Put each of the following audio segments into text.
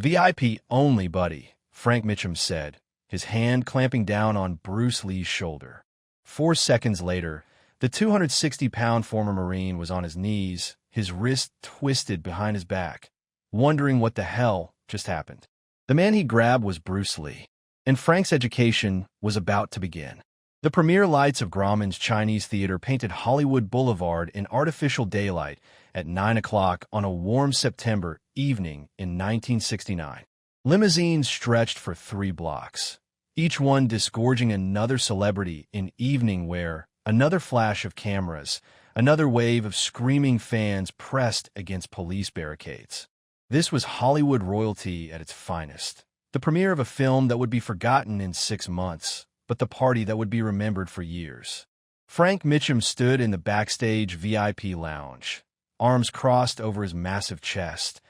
VIP only, buddy, Frank Mitchum said, his hand clamping down on Bruce Lee's shoulder. 4 seconds later, the 260-pound former Marine was on his knees, his wrist twisted behind his back, wondering what the hell just happened. The man he grabbed was Bruce Lee, and Frank's education was about to begin. The premiere lights of Grauman's Chinese theater painted Hollywood Boulevard in artificial daylight at 9 o'clock on a warm September evening in 1969. Limousines stretched for 3 blocks, each one disgorging another celebrity in evening wear, another flash of cameras, another wave of screaming fans pressed against police barricades. This was Hollywood royalty at its finest. The premiere of a film that would be forgotten in 6 months, but the party that would be remembered for years. Frank Mitchum stood in the Backstage VIP lounge, arms crossed over his massive chest,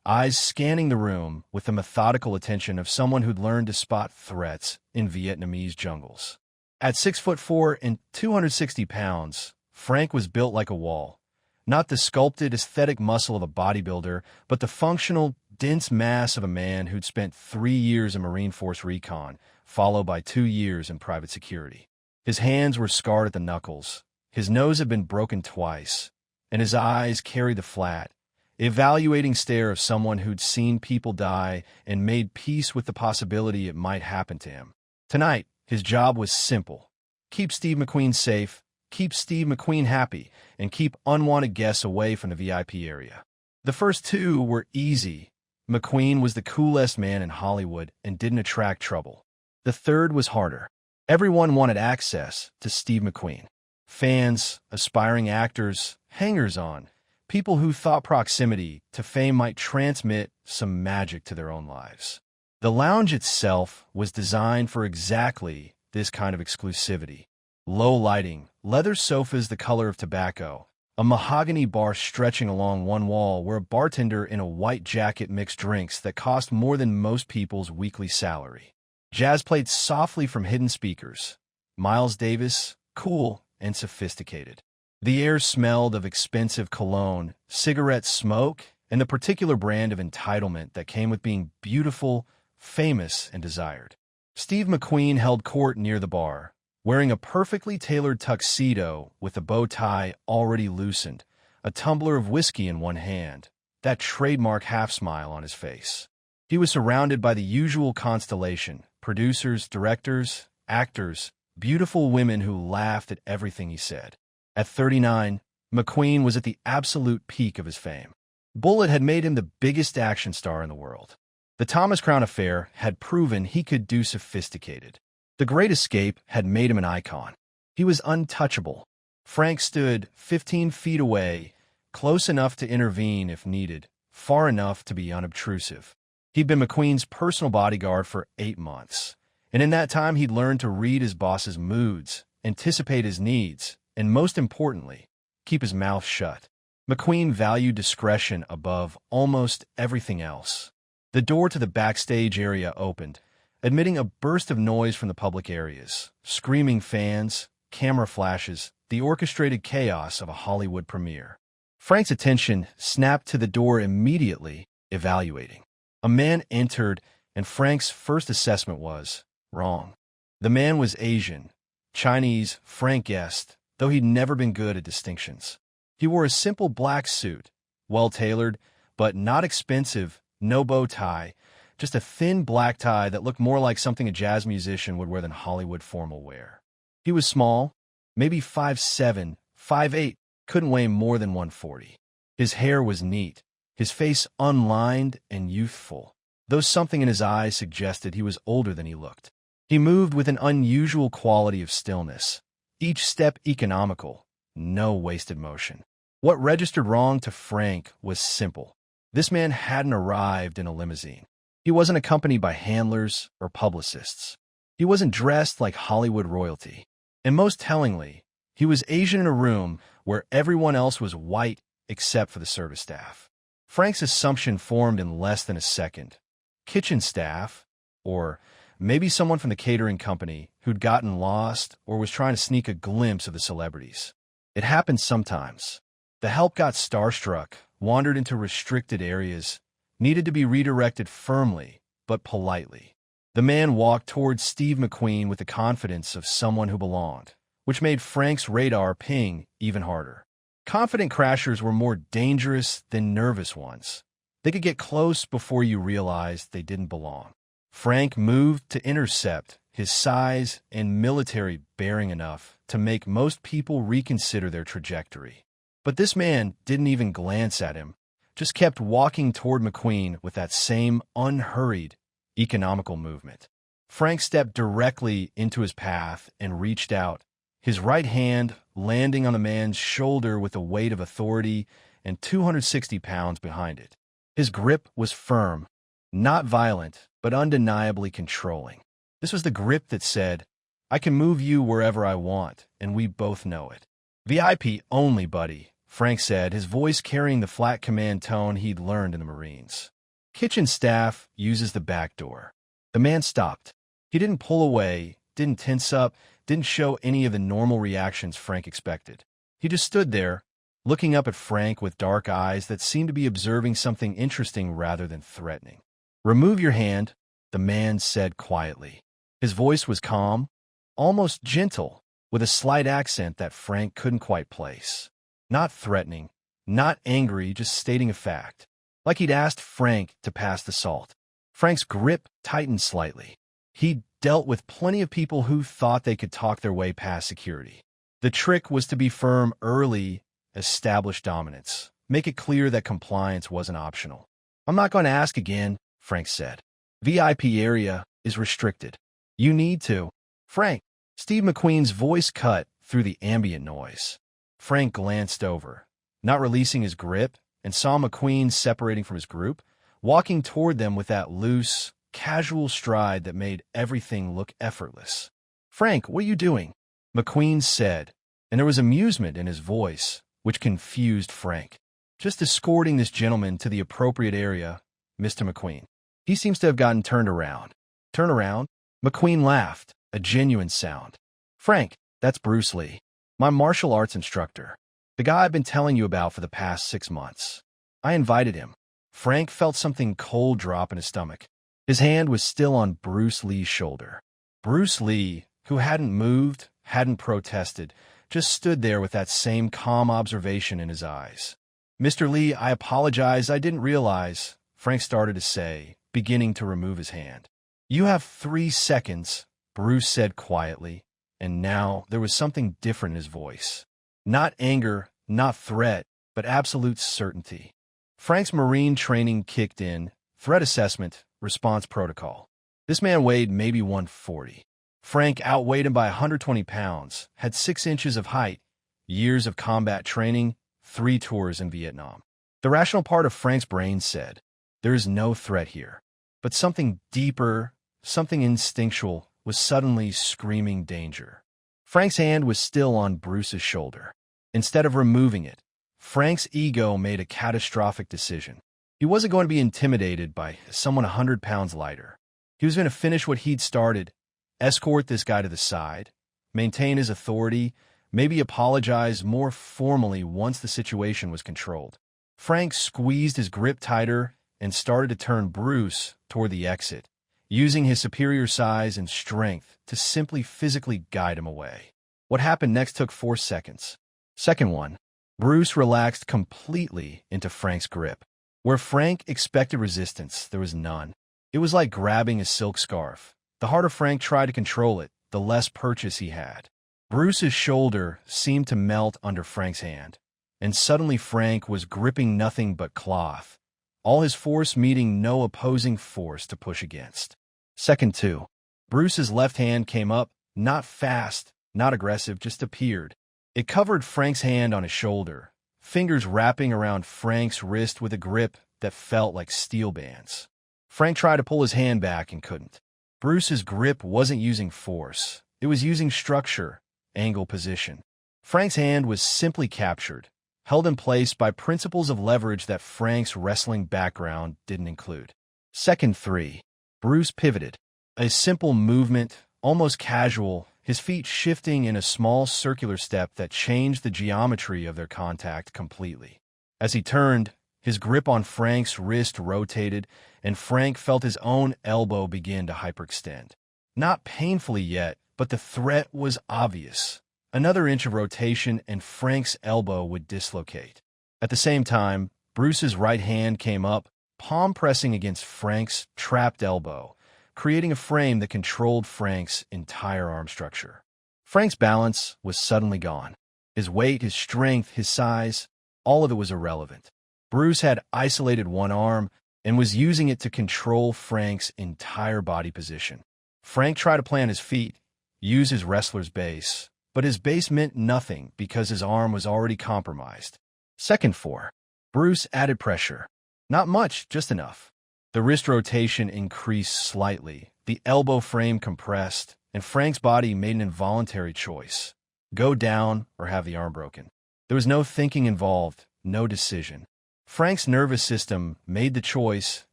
eyes scanning the room with the methodical attention of someone who'd learned to spot threats in Vietnamese jungles. At 6'4" and 260 pounds, Frank was built like a wall. Not the sculpted, aesthetic muscle of a bodybuilder, but the functional, dense mass of a man who'd spent 3 years in Marine Force recon, followed by 2 years in private security. His hands were scarred at the knuckles, his nose had been broken twice, and his eyes carried the flat, evaluating stare of someone who'd seen people die and made peace with the possibility it might happen to him. Tonight, his job was simple. Keep Steve McQueen safe, keep Steve McQueen happy, and keep unwanted guests away from the VIP area. The first 2 were easy. McQueen was the coolest man in Hollywood and didn't attract trouble. The third was harder. Everyone wanted access to Steve McQueen. Fans, aspiring actors, hangers-on, people who thought proximity to fame might transmit some magic to their own lives. The lounge itself was designed for exactly this kind of exclusivity. Low lighting, leather sofas the color of tobacco, a mahogany bar stretching along one wall where a bartender in a white jacket mixed drinks that cost more than most people's weekly salary. Jazz played softly from hidden speakers. Miles Davis, cool and sophisticated. The air smelled of expensive cologne, cigarette smoke, and the particular brand of entitlement that came with being beautiful, famous, and desired. Steve McQueen held court near the bar, wearing a perfectly tailored tuxedo with a bow tie already loosened, a tumbler of whiskey in one hand, that trademark half-smile on his face. He was surrounded by the usual constellation: producers, directors, actors, beautiful women who laughed at everything he said. At 39, McQueen was at the absolute peak of his fame. Bullitt had made him the biggest action star in the world. The Thomas Crown Affair had proven he could do sophisticated. The Great Escape had made him an icon. He was untouchable. Frank stood 15 feet away, close enough to intervene if needed, far enough to be unobtrusive. He'd been McQueen's personal bodyguard for 8 months, and in that time he'd learned to read his boss's moods, anticipate his needs, and most importantly, keep his mouth shut. McQueen valued discretion above almost everything else. The door to the backstage area opened, admitting a burst of noise from the public areas, screaming fans, camera flashes, the orchestrated chaos of a Hollywood premiere. Frank's attention snapped to the door immediately, evaluating. A man entered, and Frank's first assessment was wrong. The man was Asian, Chinese, Frank guessed, though he'd never been good at distinctions. He wore a simple black suit, well-tailored, but not expensive, no bow tie, just a thin black tie that looked more like something a jazz musician would wear than Hollywood formal wear. He was small, maybe 5'7", 5'8", couldn't weigh more than 140. His hair was neat, his face unlined and youthful, though something in his eyes suggested he was older than he looked. He moved with an unusual quality of stillness, each step economical, no wasted motion. What registered wrong to Frank was simple. This man hadn't arrived in a limousine. He wasn't accompanied by handlers or publicists. He wasn't dressed like Hollywood royalty. And most tellingly, he was Asian in a room where everyone else was white except for the service staff. Frank's assumption formed in less than a second. Kitchen staff, or maybe someone from the catering company who'd gotten lost or was trying to sneak a glimpse of the celebrities. It happened sometimes. The help got starstruck, wandered into restricted areas, needed to be redirected firmly, but politely. The man walked towards Steve McQueen with the confidence of someone who belonged, which made Frank's radar ping even harder. Confident crashers were more dangerous than nervous ones. They could get close before you realized they didn't belong. Frank moved to intercept, his size and military bearing enough to make most people reconsider their trajectory. But this man didn't even glance at him, just kept walking toward McQueen with that same unhurried, economical movement. Frank stepped directly into his path and reached out, his right hand landing on the man's shoulder with the weight of authority and 260 pounds behind it. His grip was firm, not violent, but undeniably controlling. This was the grip that said, "I can move you wherever I want, and we both know it." "VIP only, buddy," Frank said, his voice carrying the flat command tone he'd learned in the Marines. "Kitchen staff uses the back door." The man stopped. He didn't pull away, didn't tense up, didn't show any of the normal reactions Frank expected. He just stood there, looking up at Frank with dark eyes that seemed to be observing something interesting rather than threatening. "Remove your hand," the man said quietly. His voice was calm, almost gentle, with a slight accent that Frank couldn't quite place. Not threatening, not angry, just stating a fact. Like he'd asked Frank to pass the salt. Frank's grip tightened slightly. He'd dealt with plenty of people who thought they could talk their way past security. The trick was to be firm early, establish dominance, make it clear that compliance wasn't optional. "I'm not going to ask again," Frank said. "VIP area is restricted. You need to." "Frank," Steve McQueen's voice cut through the ambient noise. Frank glanced over, not releasing his grip, and saw McQueen separating from his group, walking toward them with that loose, casual stride that made everything look effortless. "Frank, what are you doing?" McQueen said, and there was amusement in his voice, which confused Frank. "Just escorting this gentleman to the appropriate area, Mr. McQueen. He seems to have gotten turned around." "Turn around?" McQueen laughed, a genuine sound. "Frank, that's Bruce Lee, my martial arts instructor. The guy I've been telling you about for the past 6 months. I invited him." Frank felt something cold drop in his stomach. His hand was still on Bruce Lee's shoulder. Bruce Lee, who hadn't moved, hadn't protested, just stood there with that same calm observation in his eyes. "Mr. Lee, I apologize, I didn't realize," Frank started to say, beginning to remove his hand. "You have 3 seconds," Bruce said quietly, and now there was something different in his voice. Not anger, not threat, but absolute certainty. Frank's Marine training kicked in, threat assessment, response protocol. This man weighed maybe 140. Frank outweighed him by 120 pounds, had 6 inches of height, years of combat training, 3 tours in Vietnam. The rational part of Frank's brain said, there is no threat here. But something deeper, something instinctual, was suddenly screaming danger. Frank's hand was still on Bruce's shoulder. Instead of removing it, Frank's ego made a catastrophic decision. He wasn't going to be intimidated by someone 100 pounds lighter. He was going to finish what he'd started, escort this guy to the side, maintain his authority, maybe apologize more formally once the situation was controlled. Frank squeezed his grip tighter and started to turn Bruce toward the exit, using his superior size and strength to simply physically guide him away. What happened next took 4 seconds. Second one, Bruce relaxed completely into Frank's grip. Where Frank expected resistance, there was none. It was like grabbing a silk scarf. The harder Frank tried to control it, the less purchase he had. Bruce's shoulder seemed to melt under Frank's hand, and suddenly Frank was gripping nothing but cloth, all his force meeting no opposing force to push against. Second two, Bruce's left hand came up, not fast, not aggressive, just appeared. It covered Frank's hand on his shoulder, fingers wrapping around Frank's wrist with a grip that felt like steel bands. Frank tried to pull his hand back and couldn't. Bruce's grip wasn't using force. It was using structure, angle, position. Frank's hand was simply captured, held in place by principles of leverage that Frank's wrestling background didn't include. Second three, Bruce pivoted. A simple movement, almost casual, his feet shifting in a small circular step that changed the geometry of their contact completely. As he turned, His grip on Frank's wrist rotated, and Frank felt his own elbow begin to hyperextend. Not painfully yet, but the threat was obvious. Another inch of rotation and Frank's elbow would dislocate. At the same time, Bruce's right hand came up, palm pressing against Frank's trapped elbow, creating a frame that controlled Frank's entire arm structure. Frank's balance was suddenly gone. His weight, his strength, his size, all of it was irrelevant. Bruce had isolated one arm and was using it to control Frank's entire body position. Frank tried to plant his feet, use his wrestler's base, but his base meant nothing because his arm was already compromised. Second four. Bruce added pressure. Not much, just enough. The wrist rotation increased slightly, the elbow frame compressed, and Frank's body made an involuntary choice. Go down or have the arm broken. There was no thinking involved, no decision. Frank's nervous system made the choice,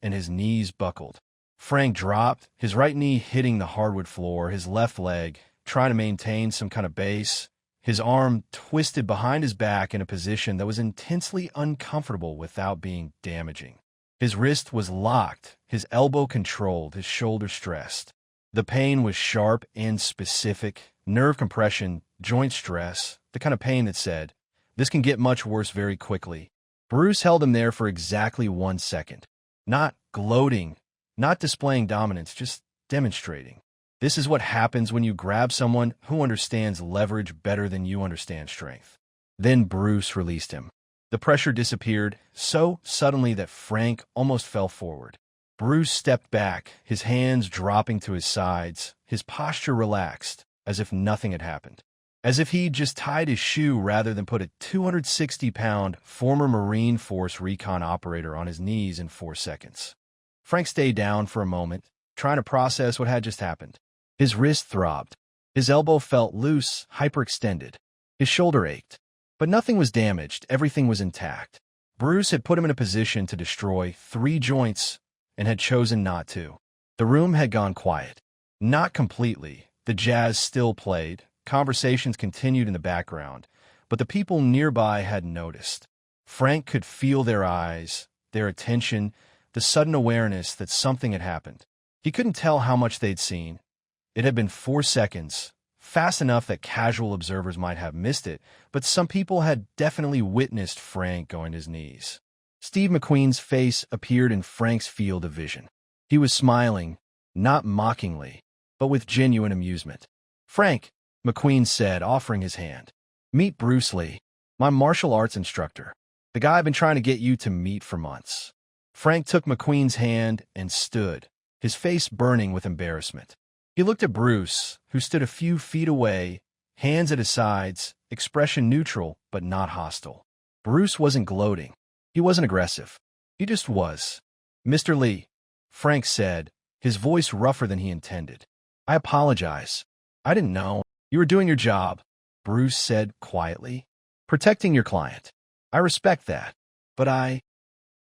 and his knees buckled. Frank dropped, his right knee hitting the hardwood floor, his left leg, trying to maintain some kind of base. His arm twisted behind his back in a position that was intensely uncomfortable without being damaging. His wrist was locked, his elbow controlled, his shoulder stressed. The pain was sharp and specific, nerve compression, joint stress, the kind of pain that said, "This can get much worse very quickly." Bruce held him there for exactly 1 second. Not gloating, not displaying dominance, just demonstrating. This is what happens when you grab someone who understands leverage better than you understand strength. Then Bruce released him. The pressure disappeared so suddenly that Frank almost fell forward. Bruce stepped back, his hands dropping to his sides, his posture relaxed, as if nothing had happened. As if he'd just tied his shoe rather than put a 260-pound former Marine Force recon operator on his knees in 4 seconds. Frank stayed down for a moment, trying to process what had just happened. His wrist throbbed. His elbow felt loose, hyperextended. His shoulder ached. But nothing was damaged, everything was intact. Bruce had put him in a position to destroy 3 joints and had chosen not to. The room had gone quiet. Not completely. The jazz still played. Conversations continued in the background, but the people nearby had noticed. Frank could feel their eyes, their attention, the sudden awareness that something had happened. He couldn't tell how much they'd seen. It had been 4 seconds, fast enough that casual observers might have missed it, but some people had definitely witnessed Frank going to his knees. Steve McQueen's face appeared in Frank's field of vision. He was smiling, not mockingly, but with genuine amusement. "Frank," McQueen said, offering his hand. "Meet Bruce Lee, my martial arts instructor, the guy I've been trying to get you to meet for months." Frank took McQueen's hand and stood, his face burning with embarrassment. He looked at Bruce, who stood a few feet away, hands at his sides, expression neutral but not hostile. Bruce wasn't gloating. He wasn't aggressive. He just was. "Mr. Lee," Frank said, his voice rougher than he intended. "I apologize. I didn't know. You were doing your job," Bruce said quietly. "Protecting your client. I respect that. But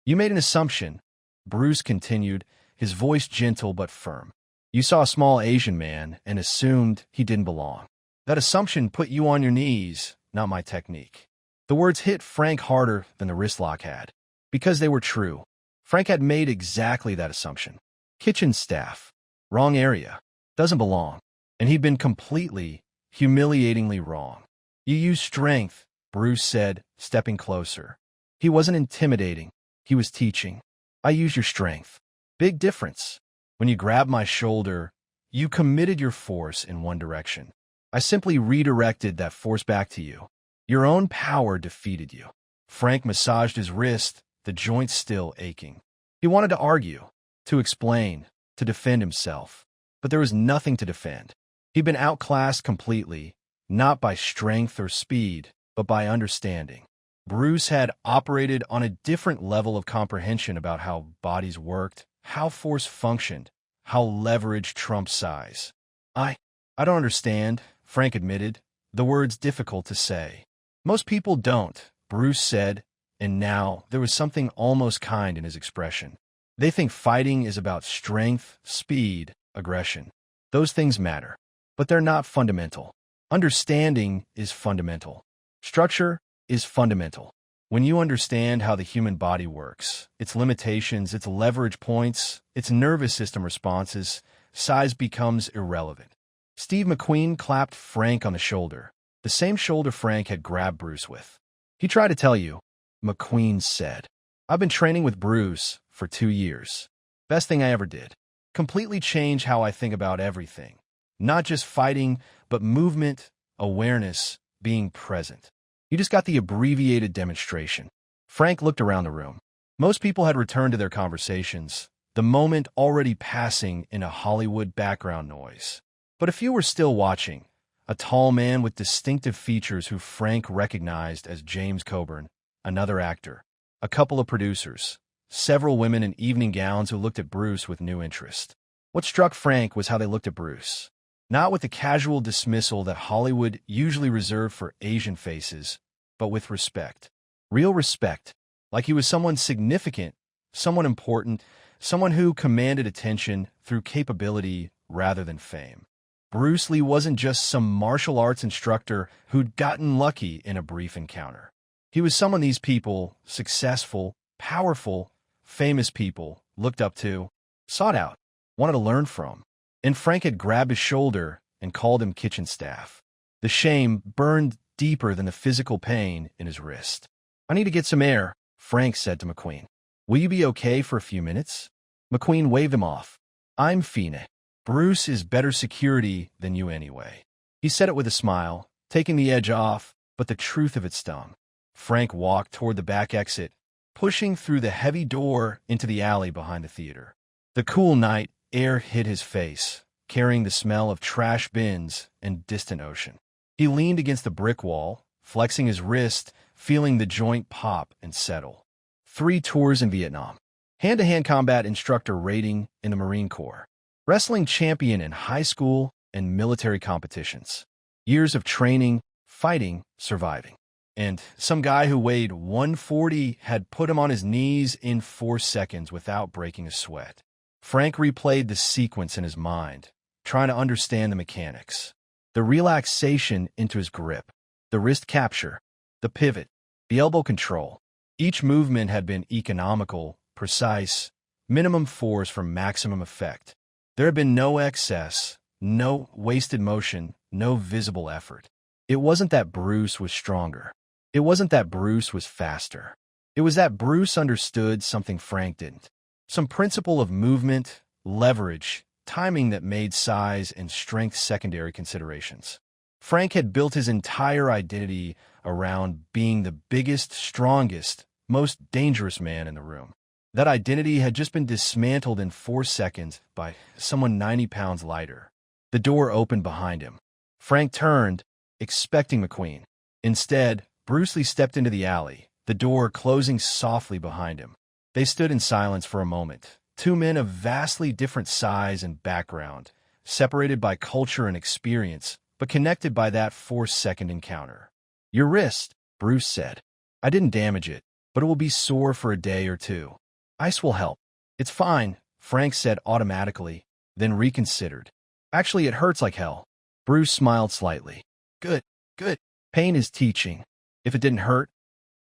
You made an assumption," Bruce continued, his voice gentle but firm. "You saw a small Asian man and assumed he didn't belong. That assumption put you on your knees, not my technique." The words hit Frank harder than the wrist lock had, because they were true. Frank had made exactly that assumption. Kitchen staff. Wrong area. Doesn't belong. And he'd been completely, humiliatingly wrong. "You used strength," Bruce said, stepping closer. He wasn't intimidating. He was teaching. "I used your strength. Big difference. When you grabbed my shoulder, you committed your force in one direction. I simply redirected that force back to you. Your own power defeated you." Frank massaged his wrist, the joint still aching. He wanted to argue, to explain, to defend himself. But there was nothing to defend. He'd been outclassed completely, not by strength or speed, but by understanding. Bruce had operated on a different level of comprehension about how bodies worked, how force functioned, how leverage trumped size. I don't understand," Frank admitted, the words difficult to say. "Most people don't," Bruce said, and now there was something almost kind in his expression. "They think fighting is about strength, speed, aggression. Those things matter, but they're not fundamental. Understanding is fundamental. Structure is fundamental. When you understand how the human body works, its limitations, its leverage points, its nervous system responses, size becomes irrelevant. Steve McQueen clapped Frank on the shoulder, the same shoulder Frank had grabbed Bruce with. He tried to tell you, McQueen said. I've been training with Bruce for 2 years. Best thing I ever did. Completely changed how I think about everything. Not just fighting, but movement, awareness, being present. You just got the abbreviated demonstration. Frank looked around the room. Most people had returned to their conversations, the moment already passing in a Hollywood background noise. But a few were still watching. A tall man with distinctive features who Frank recognized as James Coburn, another actor, a couple of producers, several women in evening gowns who looked at Bruce with new interest. What struck Frank was how they looked at Bruce. Not with the casual dismissal that Hollywood usually reserved for Asian faces, but with respect. Real respect, like he was someone significant, someone important, someone who commanded attention through capability rather than fame. Bruce Lee wasn't just some martial arts instructor who'd gotten lucky in a brief encounter. He was someone these people, successful, powerful, famous people, looked up to, sought out, wanted to learn from. And Frank had grabbed his shoulder and called him kitchen staff. The shame burned deeper than the physical pain in his wrist. I need to get some air, Frank said to McQueen. Will you be okay for a few minutes? McQueen waved him off. I'm Fina. Bruce is better security than you anyway. He said it with a smile, taking the edge off, but the truth of it stung. Frank walked toward the back exit, pushing through the heavy door into the alley behind the theater. The cool night air hit his face, carrying the smell of trash bins and distant ocean. He leaned against the brick wall, flexing his wrist, feeling the joint pop and settle. 3 tours in Vietnam. Hand-to-hand combat instructor rating in the Marine Corps. Wrestling champion in high school and military competitions. Years of training, fighting, surviving. And some guy who weighed 140 had put him on his knees in 4 seconds without breaking a sweat. Frank replayed the sequence in his mind, trying to understand the mechanics. The relaxation into his grip, the wrist capture, the pivot, the elbow control. Each movement had been economical, precise, minimum force for maximum effect. There had been no excess, no wasted motion, no visible effort. It wasn't that Bruce was stronger. It wasn't that Bruce was faster. It was that Bruce understood something Frank didn't. Some principle of movement, leverage, timing that made size and strength secondary considerations. Frank had built his entire identity around being the biggest, strongest, most dangerous man in the room. That identity had just been dismantled in 4 seconds by someone 90 pounds lighter. The door opened behind him. Frank turned, expecting McQueen. Instead, Bruce Lee stepped into the alley, the door closing softly behind him. They stood in silence for a moment, 2 men of vastly different size and background, separated by culture and experience, but connected by that 4-second encounter. Your wrist, Bruce said. I didn't damage it, but it will be sore for a day or 2. Ice will help. It's fine, Frank said automatically, then reconsidered. Actually, it hurts like hell. Bruce smiled slightly. Good, good. Pain is teaching. If it didn't hurt,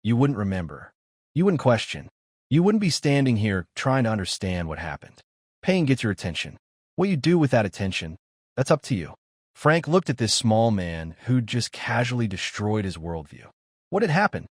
you wouldn't remember. You wouldn't question. You wouldn't be standing here trying to understand what happened. Pain gets your attention. What you do with that attention, that's up to you. Frank looked at this small man who'd just casually destroyed his worldview. What had happened?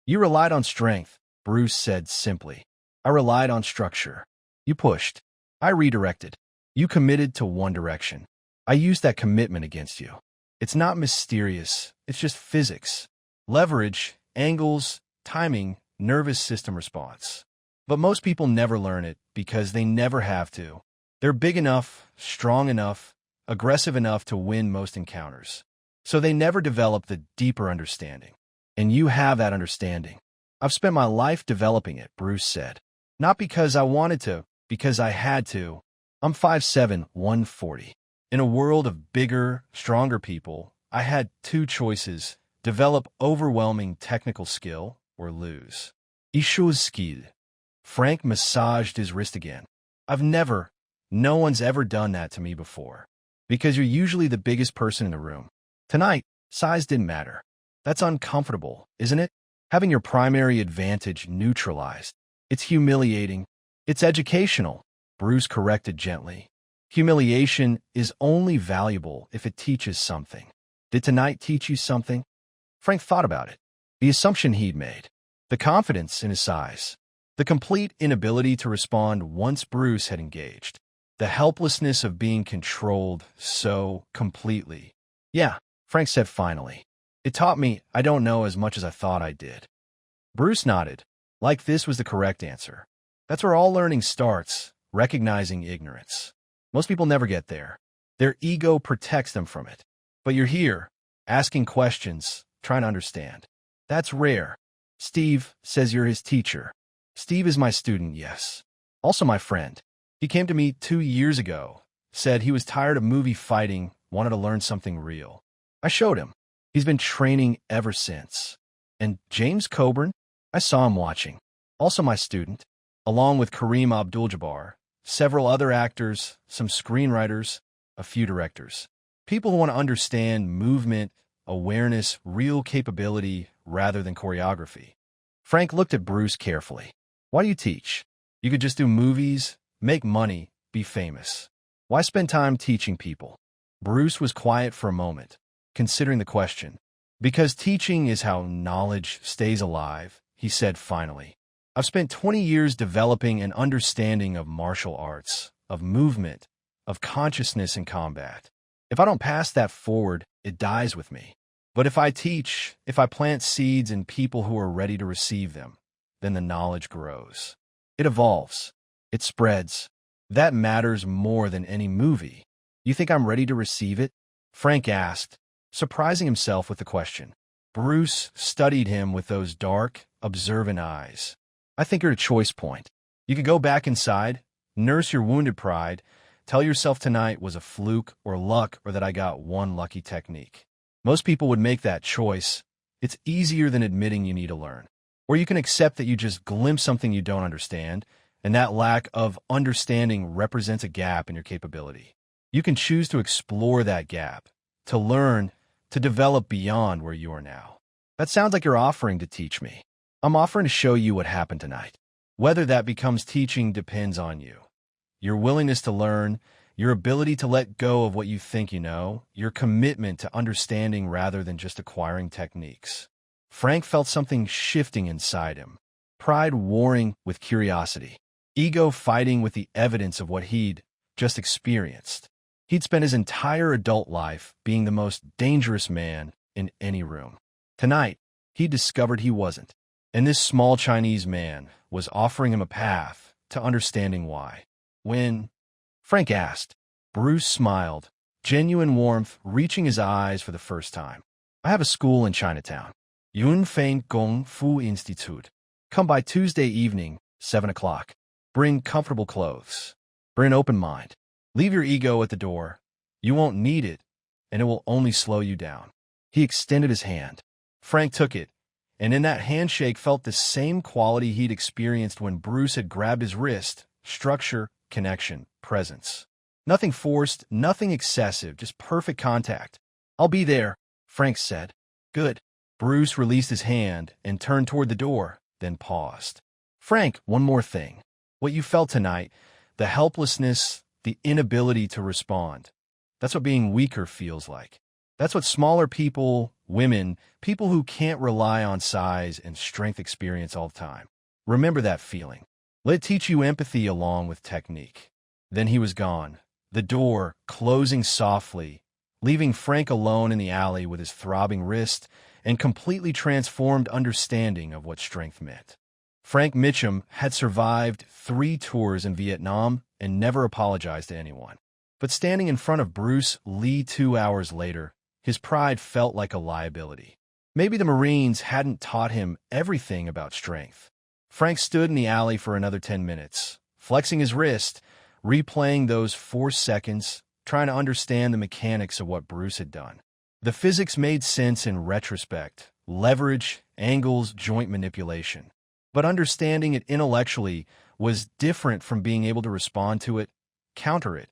You relied on strength, Bruce said simply. I relied on structure. You pushed. I redirected. You committed to one direction. I used that commitment against you. It's not mysterious. It's just physics. Leverage, angles, timing, nervous system response. But most people never learn it because they never have to. They're big enough, strong enough, aggressive enough to win most encounters. So they never develop the deeper understanding. And you have that understanding. I've spent my life developing it, Bruce said. Not because I wanted to, because I had to. I'm 5'7", 140. In a world of bigger, stronger people, I had 2 choices: develop overwhelming technical skill or lose. Issues skill. Frank massaged his wrist again. No one's ever done that to me before. Because you're usually the biggest person in the room. Tonight, size didn't matter. That's uncomfortable, isn't it? having your primary advantage neutralized. It's humiliating. It's educational, Bruce corrected gently. Humiliation is only valuable if it teaches something. Did tonight teach you something? Frank thought about it. The assumption he'd made. The confidence in his size. The complete inability to respond once Bruce had engaged. The helplessness of being controlled so completely. Yeah, Frank said finally. It taught me I don't know as much as I thought I did. Bruce nodded, like this was the correct answer. That's where all learning starts, recognizing ignorance. Most people never get there. Their ego protects them from it. But you're here, asking questions, trying to understand. That's rare. Steve says you're his teacher. Steve is my student, yes. Also my friend. He came to me 2 years ago, said he was tired of movie fighting, wanted to learn something real. I showed him. He's been training ever since. And James Coburn? I saw him watching. Also my student, along with Kareem Abdul-Jabbar, several other actors, some screenwriters, a few directors. People who want to understand movement, awareness, real capability, rather than choreography. Frank looked at Bruce carefully. Why do you teach? You could just do movies, make money, be famous. Why spend time teaching people? Bruce was quiet for a moment, considering the question. Because teaching is how knowledge stays alive, he said finally. I've spent 20 years developing an understanding of martial arts, of movement, of consciousness in combat. If I don't pass that forward, it dies with me. But if I teach, if I plant seeds in people who are ready to receive them, then the knowledge grows. It evolves. It spreads. That matters more than any movie. You think I'm ready to receive it? Frank asked, surprising himself with the question. Bruce studied him with those dark, observant eyes. I think you're at a choice point. You could go back inside, nurse your wounded pride, tell yourself tonight was a fluke or luck or that I got one lucky technique. Most people would make that choice. It's easier than admitting you need to learn. Or you can accept that you just glimpse something you don't understand, and that lack of understanding represents a gap in your capability. You can choose to explore that gap, to learn, to develop beyond where you are now. That sounds like you're offering to teach me. I'm offering to show you what happened tonight. Whether that becomes teaching depends on you. Your willingness to learn, your ability to let go of what you think you know, your commitment to understanding rather than just acquiring techniques. Frank felt something shifting inside him. Pride warring with curiosity. Ego fighting with the evidence of what he'd just experienced. He'd spent his entire adult life being the most dangerous man in any room. Tonight, he discovered he wasn't. And this small Chinese man was offering him a path to understanding why. When Frank asked, Bruce smiled, genuine warmth reaching his eyes for the first time. I have a school in Chinatown. Yun Fein Gong Fu Institute. Come by Tuesday evening, 7 o'clock. Bring comfortable clothes. Bring an open mind. Leave your ego at the door. You won't need it, and it will only slow you down. He extended his hand. Frank took it, and in that handshake felt the same quality he'd experienced when Bruce had grabbed his wrist. Structure, connection, presence. Nothing forced, nothing excessive, just perfect contact. I'll be there, Frank said. Good. Bruce released his hand and turned toward the door, then paused. Frank, one more thing. What you felt tonight, the helplessness, the inability to respond. That's what being weaker feels like. That's what smaller people, women, people who can't rely on size and strength experience all the time. Remember that feeling. Let it teach you empathy along with technique. Then he was gone, the door closing softly, leaving Frank alone in the alley with his throbbing wrist and completely transformed understanding of what strength meant. Frank Mitchum had survived 3 tours in Vietnam and never apologized to anyone. But standing in front of Bruce Lee 2 hours later, his pride felt like a liability. Maybe the Marines hadn't taught him everything about strength. Frank stood in the alley for another 10 minutes, flexing his wrist, replaying those 4 seconds, trying to understand the mechanics of what Bruce had done. The physics made sense in retrospect, leverage, angles, joint manipulation. But understanding it intellectually was different from being able to respond to it, counter it,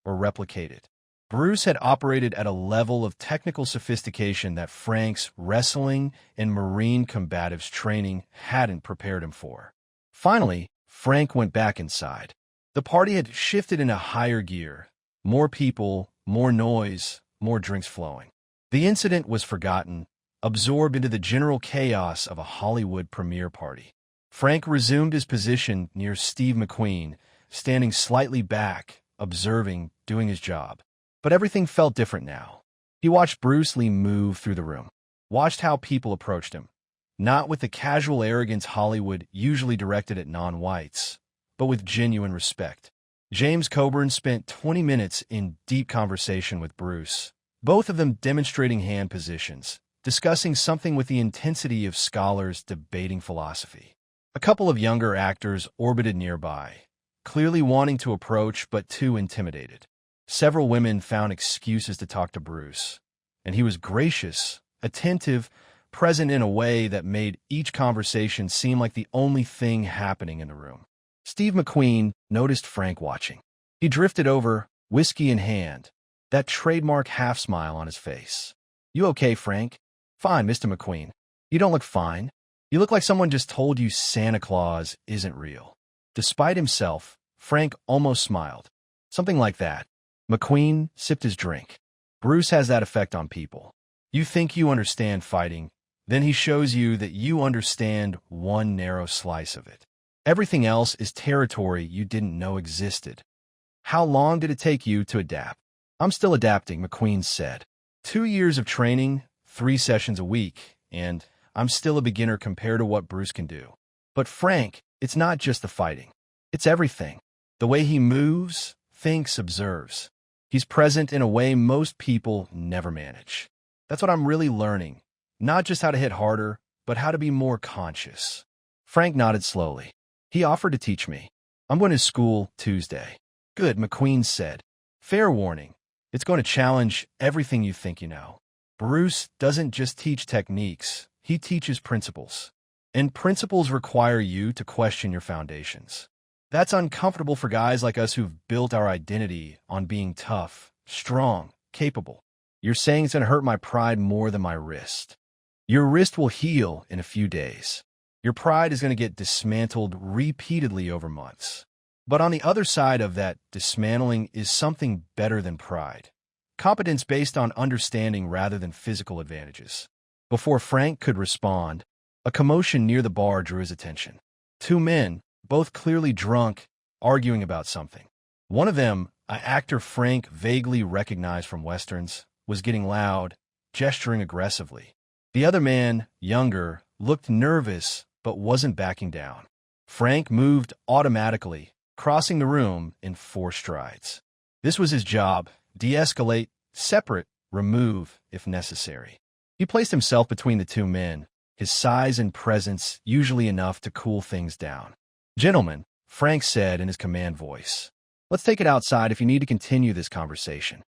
or replicate it. Bruce had operated at a level of technical sophistication that Frank's wrestling and Marine combatives training hadn't prepared him for. Finally, Frank went back inside. The party had shifted into higher gear. More people, more noise, more drinks flowing. The incident was forgotten, absorbed into the general chaos of a Hollywood premiere party. Frank resumed his position near Steve McQueen, standing slightly back, observing, doing his job. But everything felt different now. He watched Bruce Lee move through the room, watched how people approached him, not with the casual arrogance Hollywood usually directed at non-whites, but with genuine respect. James Coburn spent 20 minutes in deep conversation with Bruce, both of them demonstrating hand positions, discussing something with the intensity of scholars debating philosophy. A couple of younger actors orbited nearby, clearly wanting to approach but too intimidated. Several women found excuses to talk to Bruce, and he was gracious, attentive, present in a way that made each conversation seem like the only thing happening in the room. Steve McQueen noticed Frank watching. He drifted over, whiskey in hand, that trademark half-smile on his face. "You okay, Frank?" "Fine, Mr. McQueen." "You don't look fine. You look like someone just told you Santa Claus isn't real." Despite himself, Frank almost smiled. Something like that. McQueen sipped his drink. Bruce has that effect on people. You think you understand fighting, then he shows you that you understand one narrow slice of it. Everything else is territory you didn't know existed. How long did it take you to adapt? "I'm still adapting," McQueen said. 2 years of training, 3 sessions a week, and I'm still a beginner compared to what Bruce can do. But Frank, it's not just the fighting. It's everything. The way he moves, thinks, observes. He's present in a way most people never manage. That's what I'm really learning. Not just how to hit harder, but how to be more conscious. Frank nodded slowly. He offered to teach me. "I'm going to school Tuesday." "Good," McQueen said. "Fair warning. It's going to challenge everything you think you know." Bruce doesn't just teach techniques. He teaches principles. And principles require you to question your foundations. That's uncomfortable for guys like us who've built our identity on being tough, strong, capable. "You're saying it's going to hurt my pride more than my wrist." Your wrist will heal in a few days. Your pride is going to get dismantled repeatedly over months. But on the other side of that dismantling is something better than pride. Competence based on understanding rather than physical advantages. Before Frank could respond, a commotion near the bar drew his attention. 2 men, both clearly drunk, arguing about something. One of them, an actor Frank vaguely recognized from westerns, was getting loud, gesturing aggressively. The other man, younger, looked nervous but wasn't backing down. Frank moved automatically, crossing the room in 4 strides. This was his job: de-escalate, separate, remove if necessary. He placed himself between the 2 men, his size and presence usually enough to cool things down. "Gentlemen," Frank said in his command voice, "let's take it outside if you need to continue this conversation."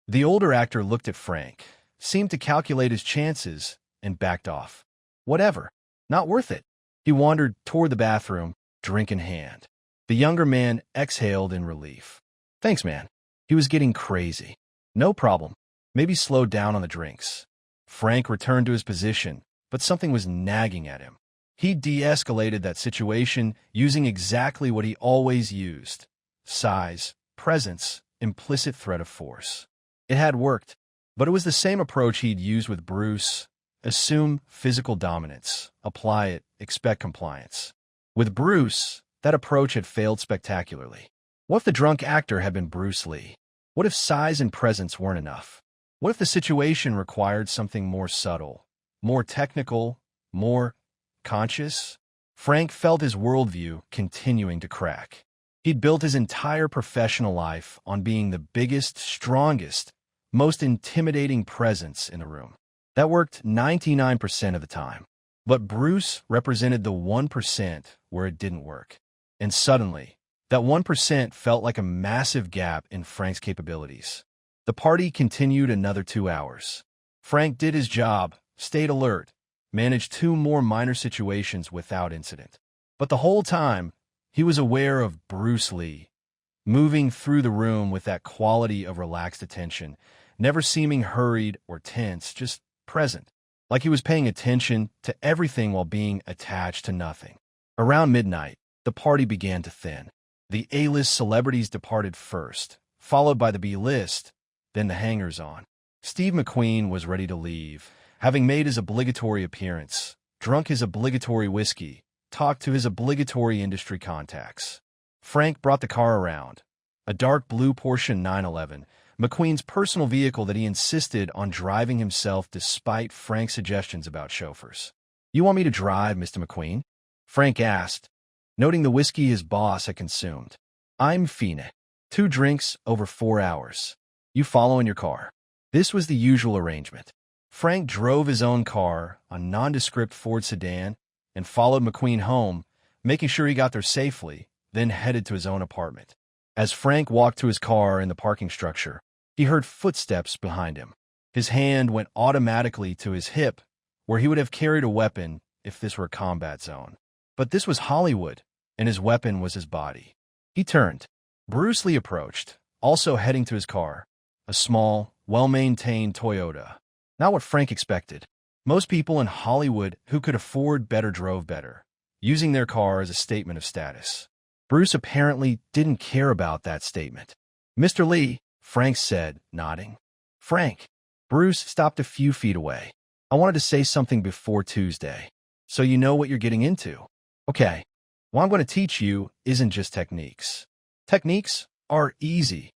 The older actor looked at Frank, seemed to calculate his chances, and backed off. Whatever. Not worth it. He wandered toward the bathroom, drink in hand. The younger man exhaled in relief. "Thanks, man." He was getting crazy. "No problem. Maybe slow down on the drinks." Frank returned to his position, but something was nagging at him. He de-escalated that situation using exactly what he always used: size, presence, implicit threat of force. It had worked, but it was the same approach he'd used with Bruce. Assume physical dominance, apply it, expect compliance. With Bruce, that approach had failed spectacularly. What if the drunk actor had been Bruce Lee? What if size and presence weren't enough? What if the situation required something more subtle, more technical, more conscious? Frank felt his worldview continuing to crack. He'd built his entire professional life on being the biggest, strongest, most intimidating presence in the room. That worked 99% of the time. But Bruce represented the 1% where it didn't work. And suddenly, that 1% felt like a massive gap in Frank's capabilities. The party continued another 2 hours. Frank did his job, stayed alert, managed 2 more minor situations without incident. But the whole time, he was aware of Bruce Lee, moving through the room with that quality of relaxed attention, never seeming hurried or tense, just present, like he was paying attention to everything while being attached to nothing. Around midnight, the party began to thin. The A-list celebrities departed first, followed by the B-list, then the hangers-on. Steve McQueen was ready to leave, having made his obligatory appearance, drunk his obligatory whiskey, talked to his obligatory industry contacts. Frank brought the car around, a dark blue Porsche 911, McQueen's personal vehicle that he insisted on driving himself despite Frank's suggestions about chauffeurs. "You want me to drive, Mr. McQueen?" Frank asked, noting the whiskey his boss had consumed. "I'm fine. 2 drinks over 4 hours. You follow in your car." This was the usual arrangement. Frank drove his own car, a nondescript Ford sedan, and followed McQueen home, making sure he got there safely, then headed to his own apartment. As Frank walked to his car in the parking structure, he heard footsteps behind him. His hand went automatically to his hip, where he would have carried a weapon if this were a combat zone. But this was Hollywood, and his weapon was his body. He turned. Bruce Lee approached, also heading to his car, a small, well-maintained Toyota. Not what Frank expected. Most people in Hollywood who could afford better drove better, using their car as a statement of status. Bruce apparently didn't care about that statement. "Mr. Lee," Frank said, nodding. "Frank." Bruce stopped a few feet away. "I wanted to say something before Tuesday, so you know what you're getting into." "Okay. What I'm going to teach you isn't just techniques. Techniques are easy.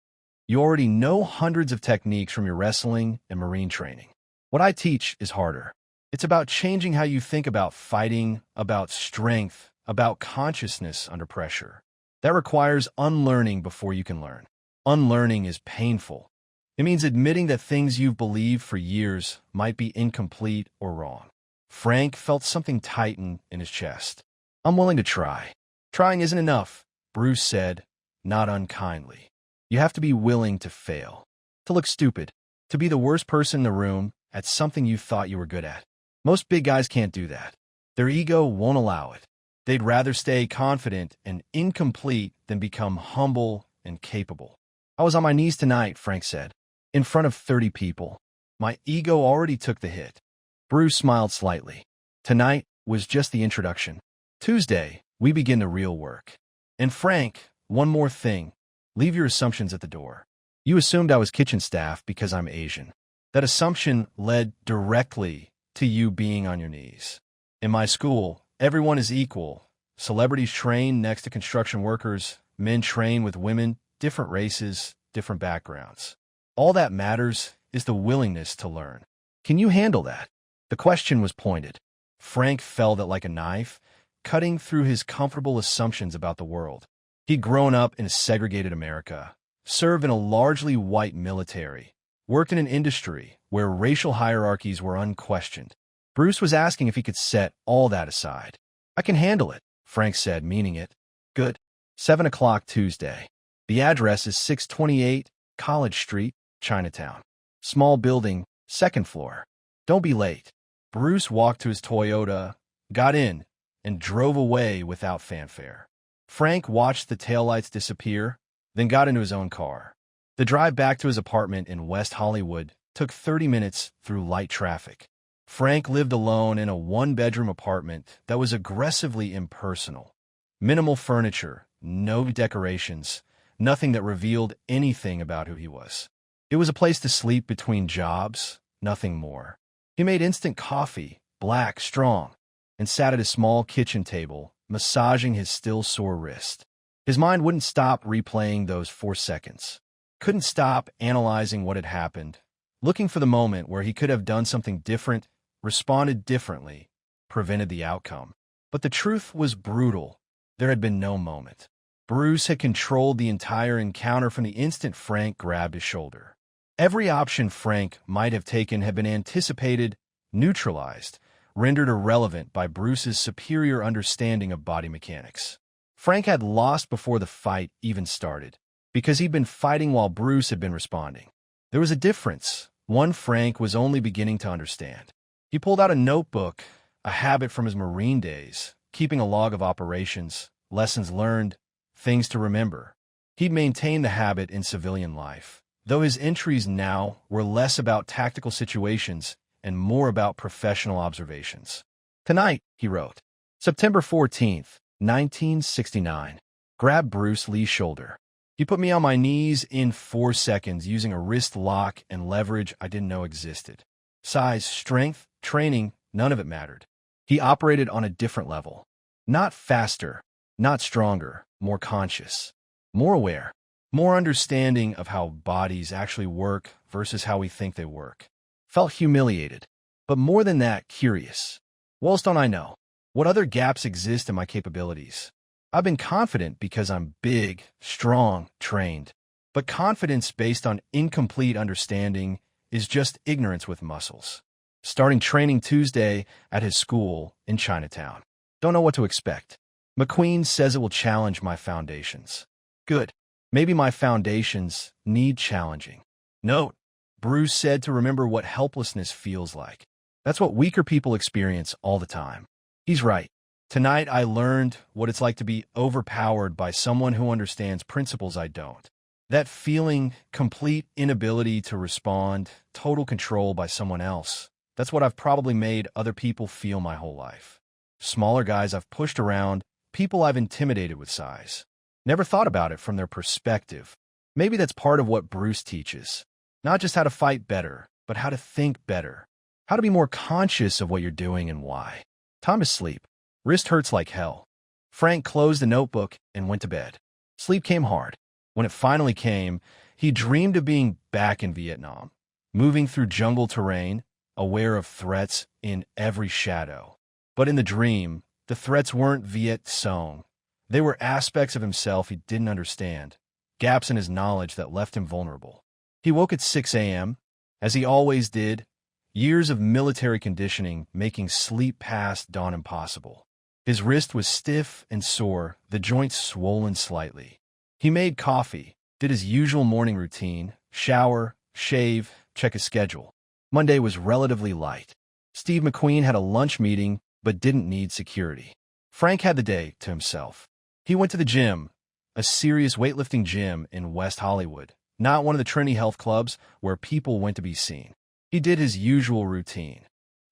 You already know hundreds of techniques from your wrestling and Marine training. What I teach is harder. It's about changing how you think about fighting, about strength, about consciousness under pressure. That requires unlearning before you can learn. Unlearning is painful. It means admitting that things you've believed for years might be incomplete or wrong." Frank felt something tighten in his chest. "I'm willing to try." "Trying isn't enough," Bruce said, not unkindly. "You have to be willing to fail, to look stupid, to be the worst person in the room at something you thought you were good at. Most big guys can't do that. Their ego won't allow it. They'd rather stay confident and incomplete than become humble and capable." "I was on my knees tonight," Frank said, "in front of 30 people. My ego already took the hit." Bruce smiled slightly. "Tonight was just the introduction. Tuesday, we begin the real work. And Frank, one more thing. Leave your assumptions at the door. You assumed I was kitchen staff because I'm Asian. That assumption led directly to you being on your knees. In my school, everyone is equal. Celebrities train next to construction workers. Men train with women, different races, different backgrounds. All that matters is the willingness to learn. Can you handle that?" The question was pointed. Frank felt it like a knife, cutting through his comfortable assumptions about the world. He'd grown up in a segregated America, served in a largely white military, worked in an industry where racial hierarchies were unquestioned. Bruce was asking if he could set all that aside. "I can handle it," Frank said, meaning it. "Good. 7 o'clock Tuesday. The address is 628 College Street, Chinatown. Small building, 2nd floor. Don't be late." Bruce walked to his Toyota, got in, and drove away without fanfare. Frank watched the taillights disappear, then got into his own car. The drive back to his apartment in West Hollywood took 30 minutes through light traffic. Frank lived alone in a 1-bedroom apartment that was aggressively impersonal. Minimal furniture, no decorations, nothing that revealed anything about who he was. It was a place to sleep between jobs, nothing more. He made instant coffee, black, strong, and sat at his small kitchen table, massaging his still sore wrist. His mind wouldn't stop replaying those 4 seconds. Couldn't stop analyzing what had happened, looking for the moment where he could have done something different, responded differently, prevented the outcome. But the truth was brutal. There had been no moment. Bruce had controlled the entire encounter from the instant Frank grabbed his shoulder. Every option Frank might have taken had been anticipated, neutralized, rendered irrelevant by Bruce's superior understanding of body mechanics. Frank had lost before the fight even started, because he'd been fighting while Bruce had been responding. There was a difference, one Frank was only beginning to understand. He pulled out a notebook, a habit from his Marine days, keeping a log of operations, lessons learned, things to remember. He'd maintained the habit in civilian life, though his entries now were less about tactical situations and more about professional observations. Tonight, he wrote, September 14th, 1969. Grabbed Bruce Lee's shoulder. He put me on my knees in 4 seconds using a wrist lock and leverage I didn't know existed. Size, strength, training, none of it mattered. He operated on a different level. Not faster, not stronger, more conscious, more aware, more understanding of how bodies actually work versus how we think they work. Felt humiliated, but more than that, curious. What else don't I know? What other gaps exist in my capabilities? I've been confident because I'm big, strong, trained. But confidence based on incomplete understanding is just ignorance with muscles. Starting training Tuesday at his school in Chinatown. Don't know what to expect. McQueen says it will challenge my foundations. Good. Maybe my foundations need challenging. Note, Bruce said to remember what helplessness feels like. That's what weaker people experience all the time. He's right. Tonight I learned what it's like to be overpowered by someone who understands principles I don't. That feeling, complete inability to respond, total control by someone else. That's what I've probably made other people feel my whole life. Smaller guys I've pushed around, people I've intimidated with size. Never thought about it from their perspective. Maybe that's part of what Bruce teaches. Not just how to fight better, but how to think better. How to be more conscious of what you're doing and why. Time to sleep. Wrist hurts like hell. Frank closed the notebook and went to bed. Sleep came hard. When it finally came, he dreamed of being back in Vietnam, moving through jungle terrain, aware of threats in every shadow. But in the dream, the threats weren't Viet Cong. They were aspects of himself he didn't understand, gaps in his knowledge that left him vulnerable. He woke at 6 a.m., as he always did, years of military conditioning making sleep past dawn impossible. His wrist was stiff and sore, the joints swollen slightly. He made coffee, did his usual morning routine, shower, shave, check his schedule. Monday was relatively light. Steve McQueen had a lunch meeting, but didn't need security. Frank had the day to himself. He went to the gym, a serious weightlifting gym in West Hollywood, not one of the trendy health clubs where people went to be seen. He did his usual routine.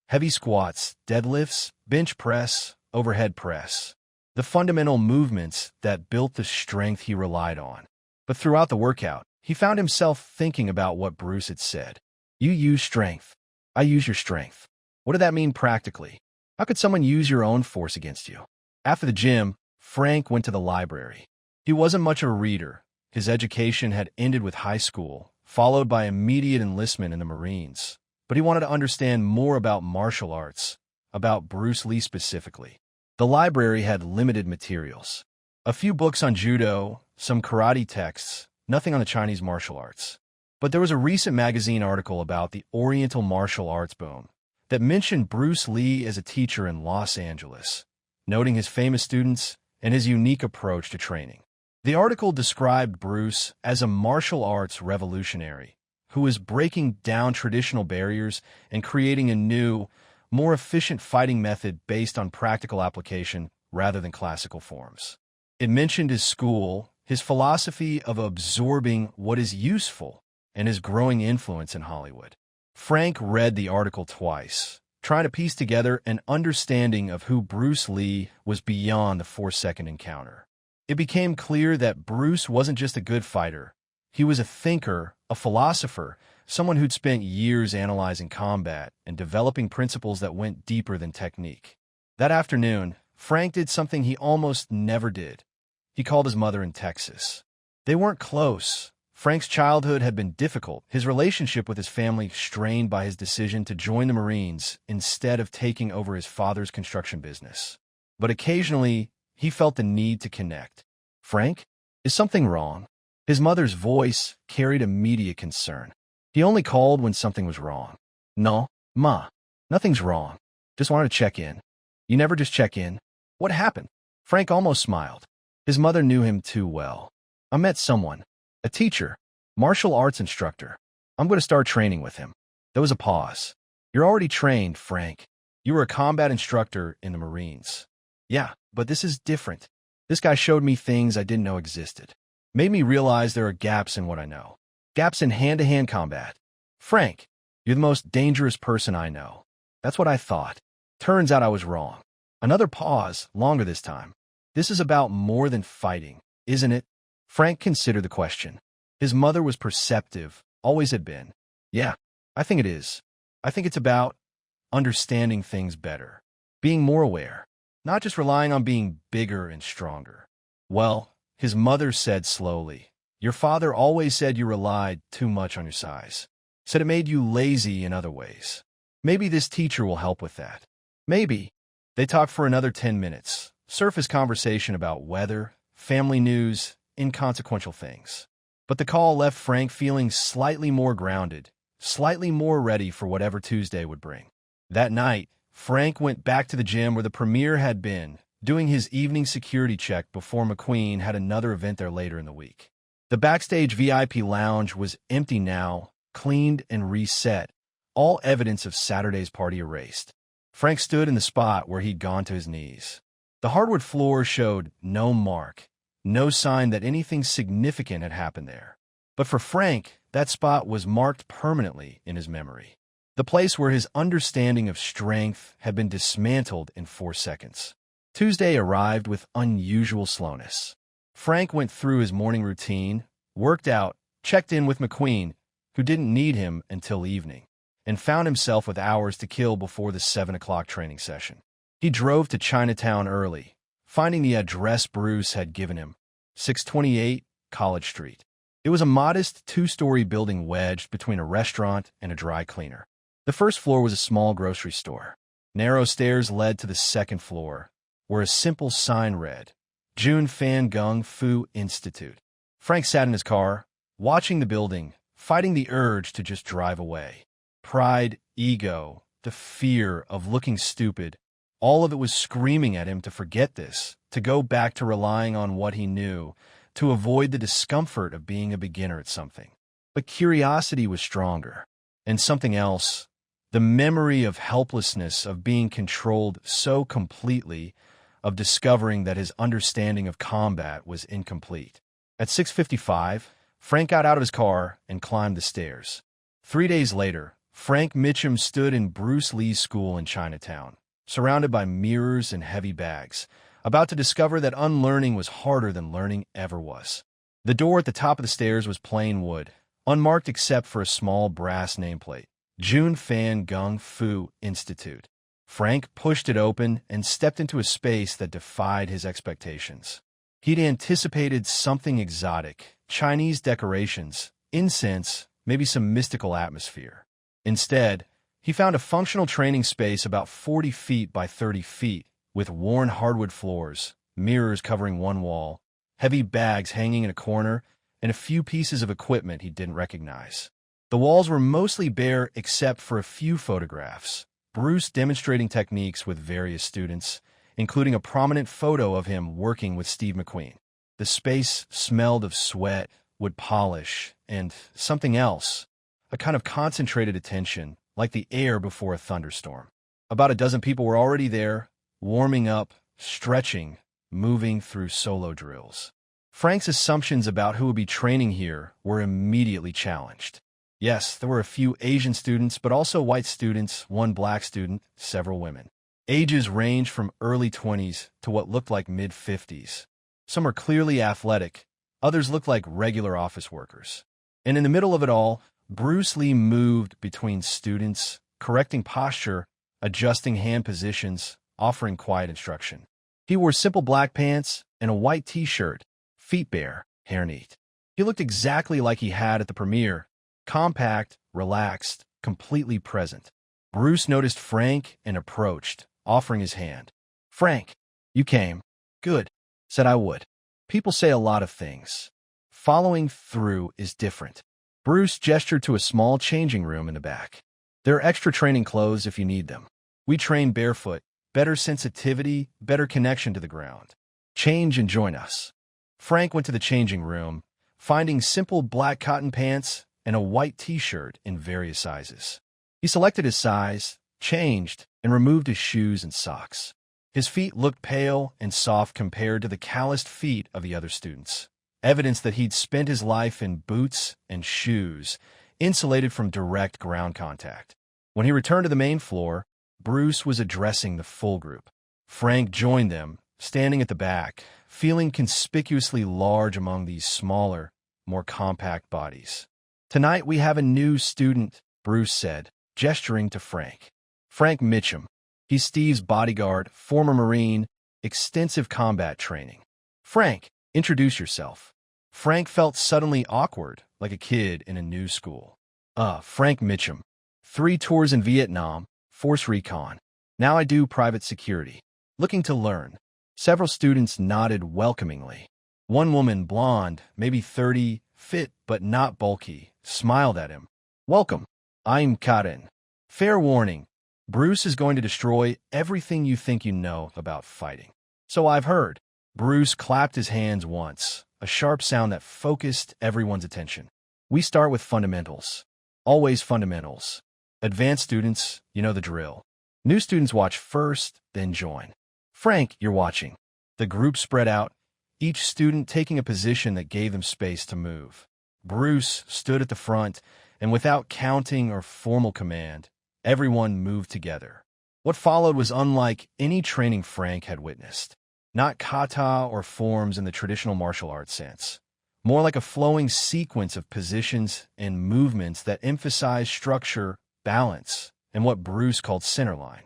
Heavy squats, deadlifts, bench press, overhead press. The fundamental movements that built the strength he relied on. But throughout the workout, he found himself thinking about what Bruce had said. You use strength. I use your strength. What did that mean practically? How could someone use your own force against you? After the gym, Frank went to the library. He wasn't much of a reader. His education had ended with high school, followed by immediate enlistment in the Marines. But he wanted to understand more about martial arts, about Bruce Lee specifically. The library had limited materials. A few books on judo, some karate texts, nothing on the Chinese martial arts. But there was a recent magazine article about the Oriental martial arts boom that mentioned Bruce Lee as a teacher in Los Angeles, noting his famous students and his unique approach to training. The article described Bruce as a martial arts revolutionary who was breaking down traditional barriers and creating a new, more efficient fighting method based on practical application rather than classical forms. It mentioned his school, his philosophy of absorbing what is useful, and his growing influence in Hollywood. Frank read the article twice, trying to piece together an understanding of who Bruce Lee was beyond the 4-second encounter. It became clear that Bruce wasn't just a good fighter. He was a thinker, a philosopher, someone who'd spent years analyzing combat and developing principles that went deeper than technique. That afternoon, Frank did something he almost never did. He called his mother in Texas. They weren't close. Frank's childhood had been difficult, his relationship with his family strained by his decision to join the Marines instead of taking over his father's construction business. But occasionally, he felt the need to connect. Frank, is something wrong? His mother's voice carried immediate concern. He only called when something was wrong. No, Ma, nothing's wrong. Just wanted to check in. You never just check in. What happened? Frank almost smiled. His mother knew him too well. I met someone, a teacher, martial arts instructor. I'm going to start training with him. There was a pause. You're already trained, Frank. You were a combat instructor in the Marines. Yeah, but this is different. This guy showed me things I didn't know existed. Made me realize there are gaps in what I know. Gaps in hand-to-hand combat. Frank, you're the most dangerous person I know. That's what I thought. Turns out I was wrong. Another pause, longer this time. This is about more than fighting, isn't it? Frank considered the question. His mother was perceptive, always had been. Yeah, I think it is. I think it's about understanding things better, being more aware, not just relying on being bigger and stronger. Well, his mother said slowly, your father always said you relied too much on your size. Said it made you lazy in other ways. Maybe this teacher will help with that. Maybe. They talked for another 10 minutes. Surface conversation about weather, family news, inconsequential things. But the call left Frank feeling slightly more grounded, slightly more ready for whatever Tuesday would bring. That night, Frank went back to the gym where the premier had been, doing his evening security check before McQueen had another event there later in the week. The Backstage VIP lounge was empty now, cleaned and reset, all evidence of Saturday's party erased. Frank stood in the spot where he'd gone to his knees. The hardwood floor showed no mark, no sign that anything significant had happened there. But for Frank, that spot was marked permanently in his memory. The place where his understanding of strength had been dismantled in 4 seconds. Tuesday arrived with unusual slowness. Frank went through his morning routine, worked out, checked in with McQueen, who didn't need him until evening, and found himself with hours to kill before the 7 o'clock training session. He drove to Chinatown early, finding the address Bruce had given him, 628 College Street. It was a modest 2-story building wedged between a restaurant and a dry cleaner. The first floor was a small grocery store. Narrow stairs led to the second floor, where a simple sign read, Jun Fan Gung Fu Institute. Frank sat in his car, watching the building, fighting the urge to just drive away. Pride, ego, the fear of looking stupid, all of it was screaming at him to forget this, to go back to relying on what he knew, to avoid the discomfort of being a beginner at something. But curiosity was stronger. And something else, the memory of helplessness, of being controlled so completely, of discovering that his understanding of combat was incomplete. At 6:55, Frank got out of his car and climbed the stairs. 3 days later, Frank Mitchum stood in Bruce Lee's school in Chinatown, surrounded by mirrors and heavy bags, about to discover that unlearning was harder than learning ever was. The door at the top of the stairs was plain wood, unmarked except for a small brass nameplate, Jun Fan Gung Fu Institute. Frank pushed it open and stepped into a space that defied his expectations. He'd anticipated something exotic, Chinese decorations, incense, maybe some mystical atmosphere. Instead, he found a functional training space about 40 feet by 30 feet, with worn hardwood floors, mirrors covering one wall, heavy bags hanging in a corner, and a few pieces of equipment he didn't recognize. The walls were mostly bare except for a few photographs, Bruce demonstrating techniques with various students, including a prominent photo of him working with Steve McQueen. The space smelled of sweat, wood polish, and something else, a kind of concentrated attention, like the air before a thunderstorm. About a dozen people were already there, warming up, stretching, moving through solo drills. Frank's assumptions about who would be training here were immediately challenged. Yes, there were a few Asian students, but also white students, one black student, several women. Ages ranged from early 20s to what looked like mid-50s. Some were clearly athletic, others looked like regular office workers. And in the middle of it all, Bruce Lee moved between students, correcting posture, adjusting hand positions, offering quiet instruction. He wore simple black pants and a white t-shirt, feet bare, hair neat. He looked exactly like he had at the premiere, compact, relaxed, completely present. Bruce noticed Frank and approached, offering his hand. Frank, you came. Good. Said I would. People say a lot of things. Following through is different. Bruce gestured to a small changing room in the back. There are extra training clothes if you need them. We train barefoot, better sensitivity, better connection to the ground. Change and join us. Frank went to the changing room, finding simple black cotton pants and a white t-shirt in various sizes. He selected his size, changed, and removed his shoes and socks. His feet looked pale and soft compared to the calloused feet of the other students. evidence that he'd spent his life in boots and shoes, insulated from direct ground contact. When he returned to the main floor, Bruce was addressing the full group. Frank joined them, standing at the back, feeling conspicuously large among these smaller, more compact bodies. "Tonight we have a new student," Bruce said, gesturing to Frank. "Frank Mitchum. He's Steve's bodyguard, former Marine, extensive combat training." "Frank, introduce yourself." Frank felt suddenly awkward, like a kid in a new school. Frank Mitchum. 3 tours in Vietnam, Force Recon. Now I do private security. Looking to learn." Several students nodded welcomingly. One woman, blonde, maybe 30, fit but not bulky, smiled at him. "Welcome. I'm Karen. Fair warning, Bruce is going to destroy everything you think you know about fighting." "So I've heard." Bruce clapped his hands once, a sharp sound that focused everyone's attention. "We start with fundamentals. Always fundamentals. Advanced students, you know the drill. New students watch first, then join. Frank, you're watching." The group spread out, each student taking a position that gave them space to move. Bruce stood at the front, and without counting or formal command, everyone moved together. What followed was unlike any training Frank had witnessed. Not kata or forms in the traditional martial arts sense. More like a flowing sequence of positions and movements that emphasized structure, balance, and what Bruce called centerline.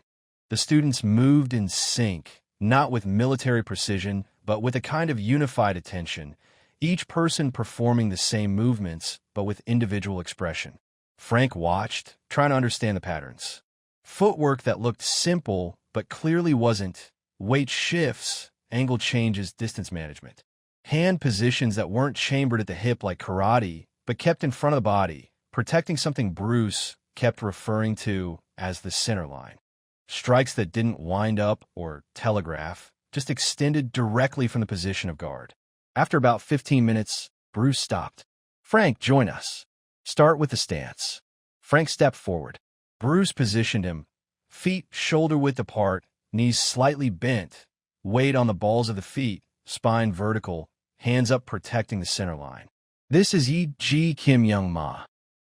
The students moved in sync, not with military precision, but with a kind of unified attention, each person performing the same movements, but with individual expression. Frank watched, trying to understand the patterns. Footwork that looked simple, but clearly wasn't. Weight shifts, angle changes, distance management. Hand positions that weren't chambered at the hip like karate, but kept in front of the body, protecting something Bruce kept referring to as the center line. Strikes that didn't wind up or telegraph, just extended directly from the position of guard. After about 15 minutes, Bruce stopped. "Frank, join us. Start with the stance." Frank stepped forward. Bruce positioned him, feet shoulder-width apart, knees slightly bent, weight on the balls of the feet, spine vertical, hands up protecting the center line. "This is Yi Ji Kim Young Ma,"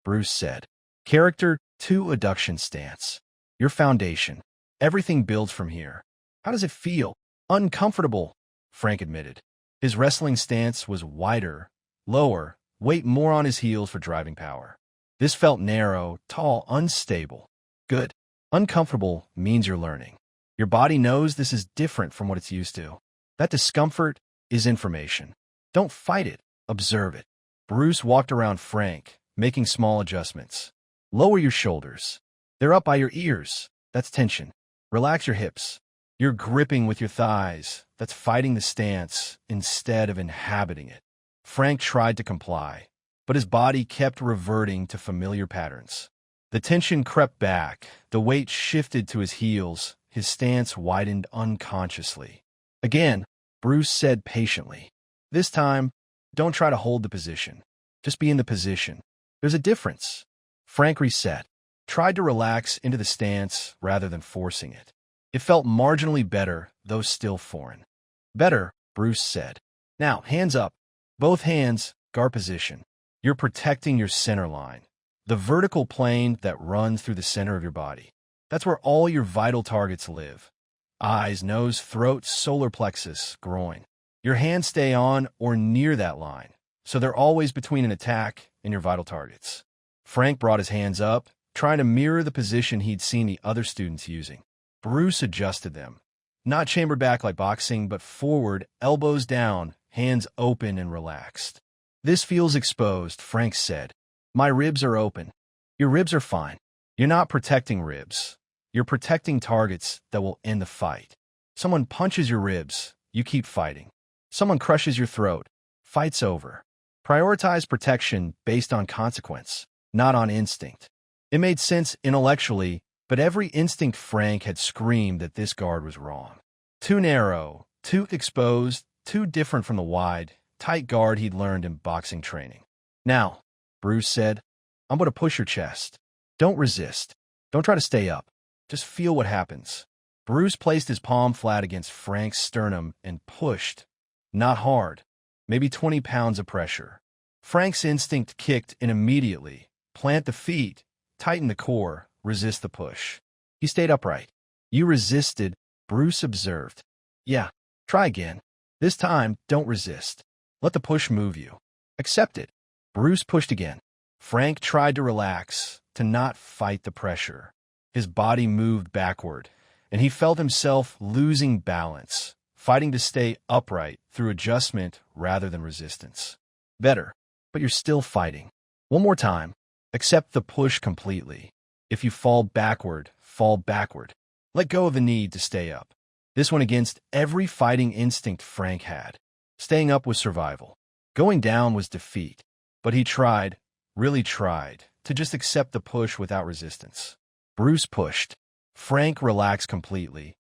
Bruce said. "Character 2 adduction stance. Your foundation. Everything builds from here." "How does it feel?" "Uncomfortable," Frank admitted. His wrestling stance was wider, lower, weight more on his heels for driving power. This felt narrow, tall, unstable. "Good. Uncomfortable means you're learning. Your body knows this is different from what it's used to. That discomfort is information. Don't fight it, observe it." Bruce walked around Frank, making small adjustments. "Lower your shoulders. They're up by your ears. That's tension. Relax your hips. You're gripping with your thighs. That's fighting the stance instead of inhabiting it." Frank tried to comply, but his body kept reverting to familiar patterns. The tension crept back, the weight shifted to his heels, his stance widened unconsciously. Again, Bruce said patiently, "This time, don't try to hold the position. Just be in the position. There's a difference." Frank reset, tried to relax into the stance rather than forcing it. It felt marginally better, though still foreign. "Better," Bruce said. "Now, hands up. Both hands, guard position. You're protecting your center line, the vertical plane that runs through the center of your body. That's where all your vital targets live. Eyes, nose, throat, solar plexus, groin. Your hands stay on or near that line, so they're always between an attack and your vital targets." Frank brought his hands up, trying to mirror the position he'd seen the other students using. Bruce adjusted them. Not chambered back like boxing, but forward, elbows down, hands open and relaxed. "This feels exposed," Frank said. "My ribs are open." "Your ribs are fine. You're not protecting ribs. You're protecting targets that will end the fight. Someone punches your ribs, you keep fighting. Someone crushes your throat, fight's over. Prioritize protection based on consequence, not on instinct." It made sense intellectually, but every instinct Frank had screamed that this guard was wrong. Too narrow, too exposed, too different from the wide, tight guard he'd learned in boxing training. "Now," Bruce said, "I'm going to push your chest. Don't resist. Don't try to stay up. Just feel what happens." Bruce placed his palm flat against Frank's sternum and pushed. Not hard. maybe 20 pounds of pressure. Frank's instinct kicked in immediately. Plant the feet, tighten the core, resist the push. He stayed upright. You resisted, Bruce observed. Yeah, try again. This time, don't resist. Let the push move you. Accept it. Bruce pushed again. Frank tried to relax, to not fight the pressure. His body moved backward, and he felt himself losing balance, fighting to stay upright through adjustment rather than resistance. Better, but you're still fighting. One more time. Accept the push completely. If you fall backward, fall backward. Let go of the need to stay up. This went against every fighting instinct Frank had. Staying up was survival. Going down was defeat. But he tried, really tried, to just accept the push without resistance. Bruce pushed. Frank relaxed completely,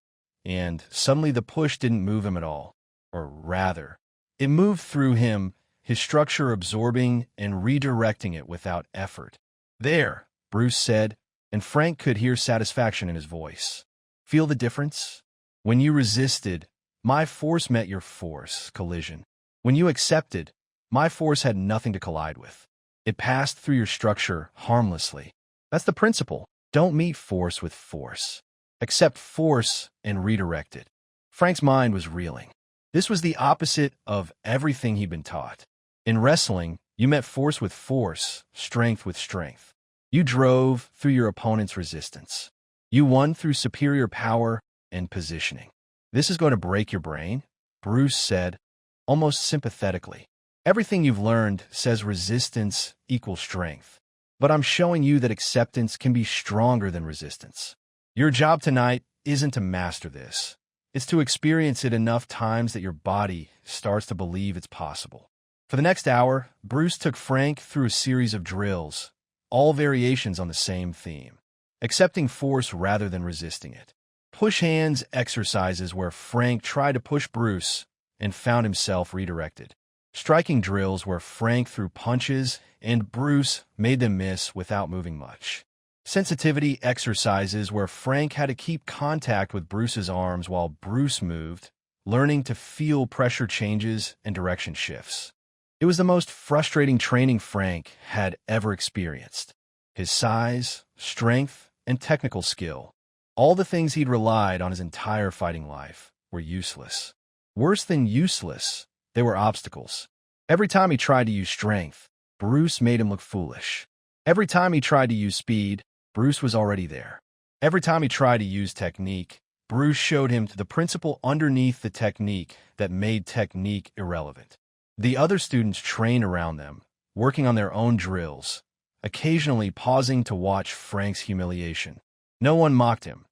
and suddenly the push didn't move him at all. Or rather, it moved through him, his structure absorbing and redirecting it without effort. There, Bruce said, and Frank could hear satisfaction in his voice. Feel the difference? When you resisted, my force met your force, collision. When you accepted, my force had nothing to collide with. It passed through your structure harmlessly. That's the principle. Don't meet force with force. Accept force and redirect it. Frank's mind was reeling. This was the opposite of everything he'd been taught. In wrestling, you met force with force, strength with strength. You drove through your opponent's resistance. You won through superior power and positioning. This is going to break your brain, Bruce said, almost sympathetically. Everything you've learned says resistance equals strength. But I'm showing you that acceptance can be stronger than resistance. Your job tonight isn't to master this. It's to experience it enough times that your body starts to believe it's possible. For the next hour, Bruce took Frank through a series of drills, all variations on the same theme. Accepting force rather than resisting it. Push hands exercises where Frank tried to push Bruce and found himself redirected. Striking drills where Frank threw punches and Bruce made them miss without moving much. Sensitivity exercises where Frank had to keep contact with Bruce's arms while Bruce moved, learning to feel pressure changes and direction shifts. It was the most frustrating training Frank had ever experienced. His size, strength, and technical skill, all the things he'd relied on his entire fighting life, were useless. Worse than useless, they were obstacles. Every time he tried to use strength, Bruce made him look foolish. Every time he tried to use speed, Bruce was already there. Every time he tried to use technique, Bruce showed him the principle underneath the technique that made technique irrelevant. The other students trained around them, working on their own drills, occasionally pausing to watch Frank's humiliation. No one mocked him.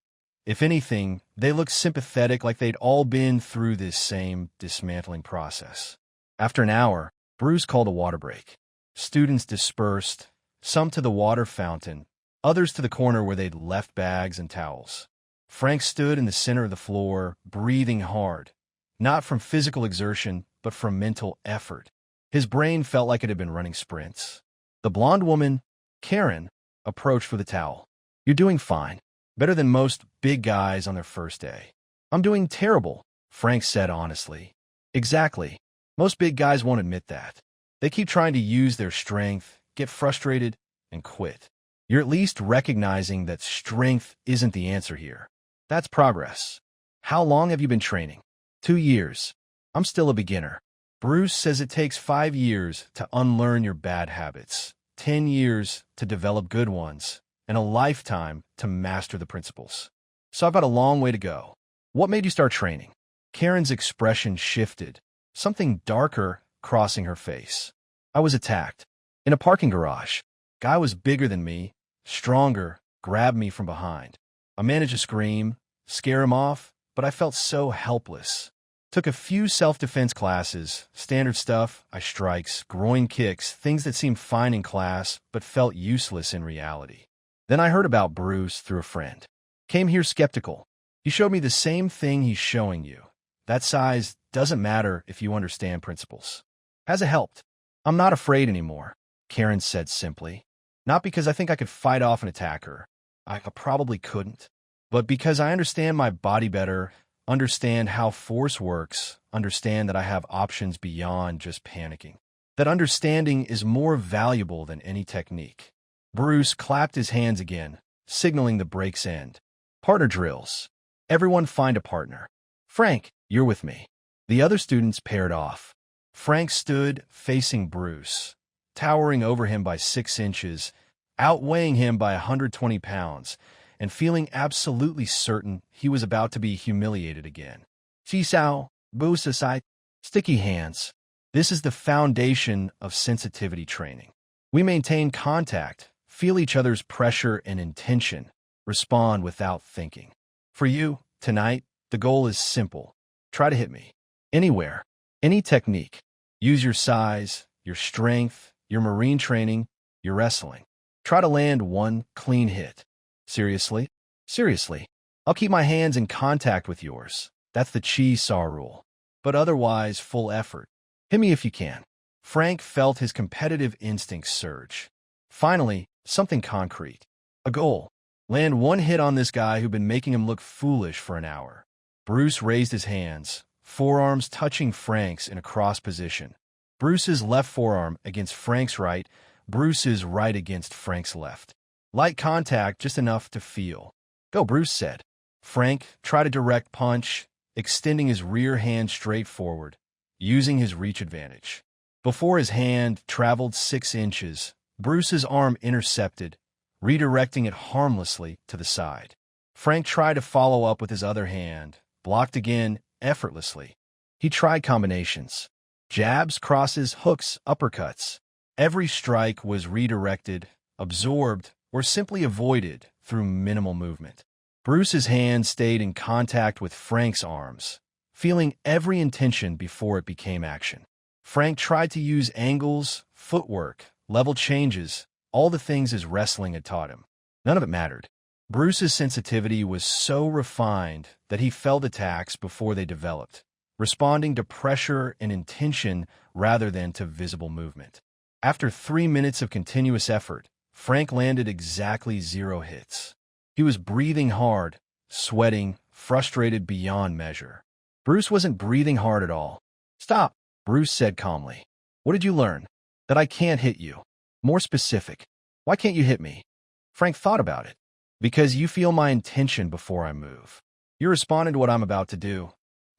If anything, they looked sympathetic, like they'd all been through this same dismantling process. After an hour, Bruce called a water break. Students dispersed, some to the water fountain, others to the corner where they'd left bags and towels. Frank stood in the center of the floor, breathing hard, not from physical exertion, but from mental effort. His brain felt like it had been running sprints. The blonde woman, Karen, approached with a towel. You're doing fine. Better than most big guys on their first day. I'm doing terrible, Frank said honestly. Exactly. Most big guys won't admit that. They keep trying to use their strength, get frustrated, and quit. You're at least recognizing that strength isn't the answer here. That's progress. How long have you been training? 2 years. I'm still a beginner. Bruce says it takes 5 years to unlearn your bad habits, 10 years to develop good ones, and a lifetime to master the principles. So I've got a long way to go. What made you start training? Karen's expression shifted, something darker crossing her face. I was attacked. In a parking garage. Guy was bigger than me, stronger, grabbed me from behind. I managed to scream, scare him off, but I felt so helpless. Took a few self-defense classes, standard stuff, eye strikes, groin kicks, things that seemed fine in class, but felt useless in reality. Then I heard about Bruce through a friend. Came here skeptical. He showed me the same thing he's showing you. That size doesn't matter if you understand principles. Has it helped? I'm not afraid anymore, Karen said simply. Not because I think I could fight off an attacker. I probably couldn't. But because I understand my body better, understand how force works, understand that I have options beyond just panicking. That understanding is more valuable than any technique. Bruce clapped his hands again, signaling the break's end. Partner drills. Everyone find a partner. Frank, you're with me. The other students paired off. Frank stood facing Bruce, towering over him by 6 inches, outweighing him by 120 pounds, and feeling absolutely certain he was about to be humiliated again. Chisao, Bruce aside, sticky hands. This is the foundation of sensitivity training. We maintain contact, feel each other's pressure and intention, respond without thinking. For you, tonight, the goal is simple. Try to hit me. Anywhere. Any technique. Use your size, your strength, your marine training, your wrestling. Try to land one clean hit. Seriously? Seriously. I'll keep my hands in contact with yours. That's the Chi-Saw rule. But otherwise, full effort. Hit me if you can. Frank felt his competitive instincts surge. Finally, something concrete. A goal. Land one hit on this guy who'd been making him look foolish for an hour. Bruce raised his hands, forearms touching Frank's in a cross position. Bruce's left forearm against Frank's right, Bruce's right against Frank's left. Light contact, just enough to feel. Go, Bruce said. Frank tried a direct punch, extending his rear hand straight forward, using his reach advantage. Before his hand traveled 6 inches, Bruce's arm intercepted, redirecting it harmlessly to the side. Frank tried to follow up with his other hand, blocked again effortlessly. He tried combinations. Jabs, crosses, hooks, uppercuts. Every strike was redirected, absorbed, or simply avoided through minimal movement. Bruce's hand stayed in contact with Frank's arms, feeling every intention before it became action. Frank tried to use angles, footwork, level changes, all the things his wrestling had taught him. None of it mattered. Bruce's sensitivity was so refined that he felt attacks before they developed, responding to pressure and intention rather than to visible movement. After 3 minutes of continuous effort, Frank landed exactly 0 hits. He was breathing hard, sweating, frustrated beyond measure. Bruce wasn't breathing hard at all. Stop, Bruce said calmly. What did you learn? That I can't hit you. More specific. Why can't you hit me? Frank thought about it. Because you feel my intention before I move. You're responding to what I'm about to do,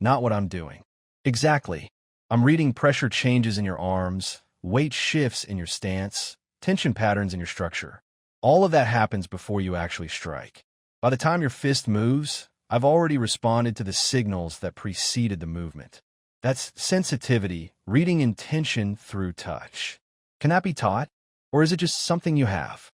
not what I'm doing. Exactly. I'm reading pressure changes in your arms, weight shifts in your stance, tension patterns in your structure. All of that happens before you actually strike. By the time your fist moves, I've already responded to the signals that preceded the movement. That's sensitivity, reading intention through touch. Can that be taught? Or is it just something you have?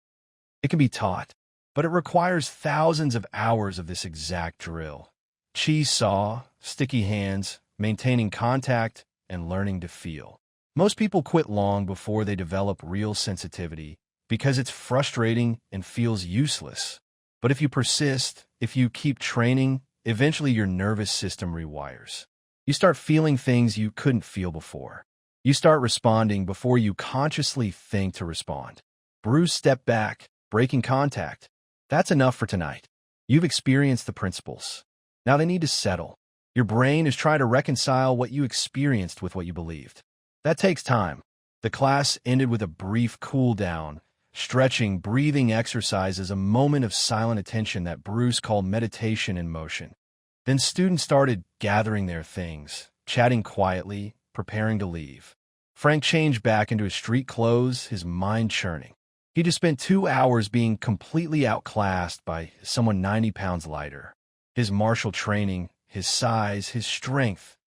It can be taught, but it requires thousands of hours of this exact drill. Chi-Saw, sticky hands, maintaining contact, and learning to feel. Most people quit long before they develop real sensitivity because it's frustrating and feels useless. But if you persist, if you keep training, eventually your nervous system rewires. You start feeling things you couldn't feel before. You start responding before you consciously think to respond. Bruce stepped back, breaking contact. That's enough for tonight. You've experienced the principles. Now they need to settle. Your brain is trying to reconcile what you experienced with what you believed. That takes time. The class ended with a brief cool down, stretching, breathing exercises, a moment of silent attention that Bruce called meditation in motion. Then students started gathering their things, chatting quietly, preparing to leave. Frank changed back into his street clothes, his mind churning. He just spent 2 hours being completely outclassed by someone 90 pounds lighter. His martial training, his size, his strength,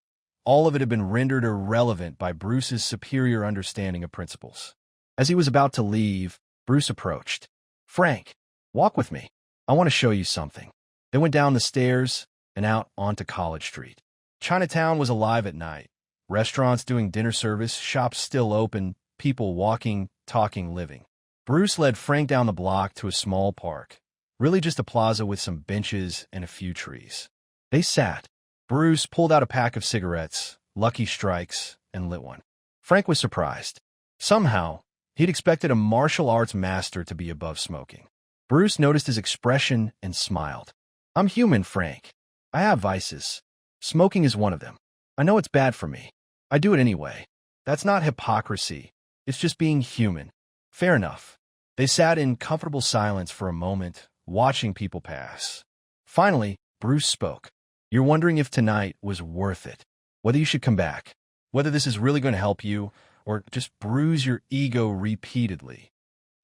all of it had been rendered irrelevant by Bruce's superior understanding of principles. As he was about to leave, Bruce approached. Frank, walk with me. I want to show you something. They went down the stairs and out onto College Street. Chinatown was alive at night. Restaurants doing dinner service, shops still open, people walking, talking, living. Bruce led Frank down the block to a small park, really just a plaza with some benches and a few trees. They sat. Bruce pulled out a pack of cigarettes, Lucky Strikes, and lit one. Frank was surprised. Somehow, he'd expected a martial arts master to be above smoking. Bruce noticed his expression and smiled. I'm human, Frank. I have vices. Smoking is one of them. I know it's bad for me. I do it anyway. That's not hypocrisy. It's just being human. Fair enough. They sat in comfortable silence for a moment, watching people pass. Finally, Bruce spoke. You're wondering if tonight was worth it, whether you should come back, whether this is really going to help you, or just bruise your ego repeatedly.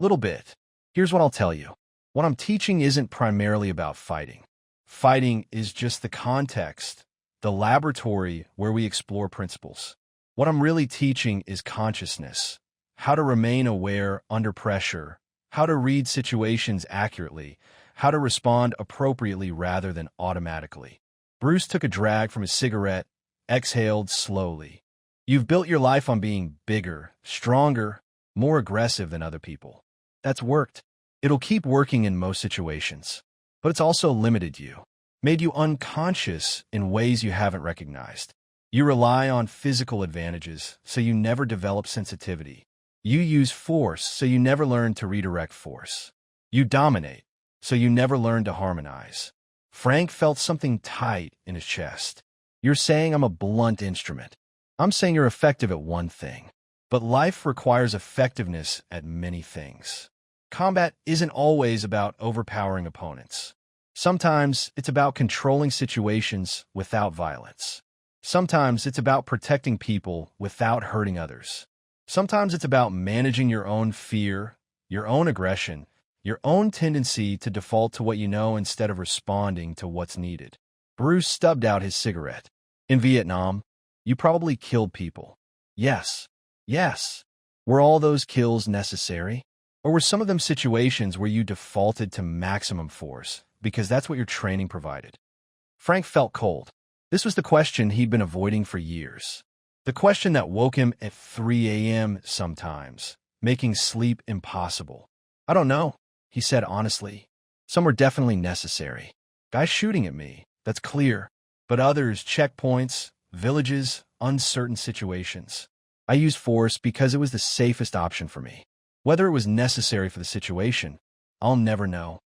Little bit. Here's what I'll tell you. What I'm teaching isn't primarily about fighting. Fighting is just the context, the laboratory where we explore principles. What I'm really teaching is consciousness, how to remain aware under pressure, how to read situations accurately, how to respond appropriately rather than automatically. Bruce took a drag from his cigarette, exhaled slowly. You've built your life on being bigger, stronger, more aggressive than other people. That's worked. It'll keep working in most situations. But it's also limited you, made you unconscious in ways you haven't recognized. You rely on physical advantages, so you never develop sensitivity. You use force, so you never learn to redirect force. You dominate, so you never learn to harmonize. Frank felt something tight in his chest. You're saying I'm a blunt instrument. I'm saying you're effective at one thing. But life requires effectiveness at many things. Combat isn't always about overpowering opponents. Sometimes it's about controlling situations without violence. Sometimes it's about protecting people without hurting others. Sometimes it's about managing your own fear, your own aggression, your own tendency to default to what you know instead of responding to what's needed. Bruce stubbed out his cigarette. In Vietnam, you probably killed people. Yes. Yes. Were all those kills necessary? Or were some of them situations where you defaulted to maximum force because that's what your training provided? Frank felt cold. This was the question he'd been avoiding for years. The question that woke him at 3 a.m. sometimes, making sleep impossible. I don't know, he said honestly. Some were definitely necessary. Guys shooting at me, that's clear. But others, checkpoints, villages, uncertain situations. I used force because it was the safest option for me. Whether it was necessary for the situation, I'll never know.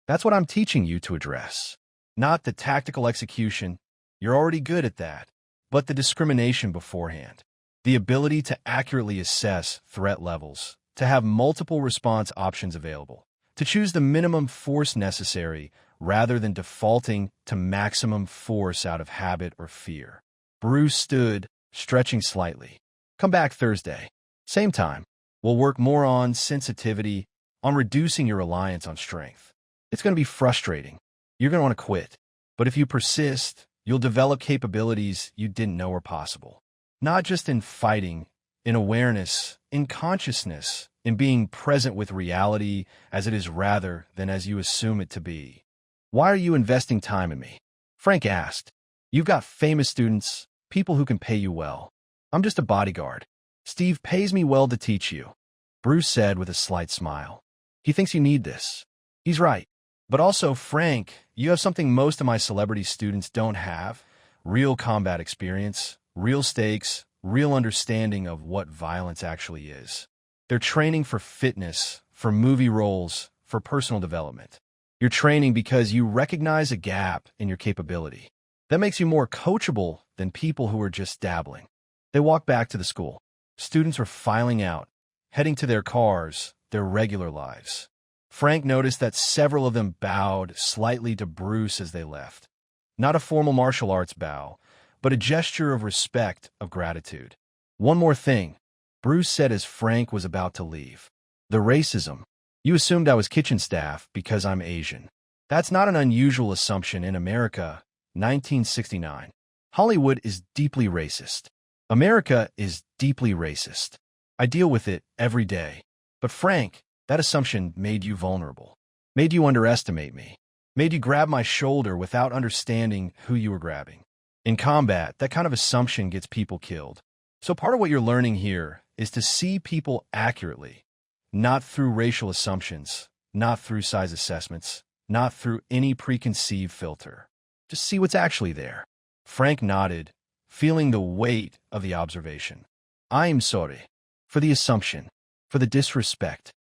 That's what I'm teaching you to address. Not the tactical execution, you're already good at that, but the discrimination beforehand. The ability to accurately assess threat levels, to have multiple response options available, to choose the minimum force necessary rather than defaulting to maximum force out of habit or fear. Bruce stood, stretching slightly. Come back Thursday. Same time. We'll work more on sensitivity, on reducing your reliance on strength. It's going to be frustrating. You're going to want to quit. But if you persist, you'll develop capabilities you didn't know were possible. Not just in fighting, in awareness, in consciousness, in being present with reality as it is rather than as you assume it to be. Why are you investing time in me? Frank asked. You've got famous students, people who can pay you well. I'm just a bodyguard. Steve pays me well to teach you, Bruce said with a slight smile. He thinks you need this. He's right. But also, Frank, you have something most of my celebrity students don't have. Real combat experience, real stakes, real understanding of what violence actually is. They're training for fitness, for movie roles, for personal development. You're training because you recognize a gap in your capability. That makes you more coachable than people who are just dabbling. They walked back to the school. Students were filing out, heading to their cars, their regular lives. Frank noticed that several of them bowed slightly to Bruce as they left. Not a formal martial arts bow, but a gesture of respect, of gratitude. One more thing, Bruce said as Frank was about to leave. The racism. You assumed I was kitchen staff because I'm Asian. That's not an unusual assumption in America, 1969. Hollywood is deeply racist. America is deeply racist. I deal with it every day. But Frank, that assumption made you vulnerable. Made you underestimate me. Made you grab my shoulder without understanding who you were grabbing. In combat, that kind of assumption gets people killed. So part of what you're learning here is to see people accurately, not through racial assumptions, not through size assessments, not through any preconceived filter. Just see what's actually there. Frank nodded, feeling the weight of the observation. I'm sorry. For the assumption. For the disrespect.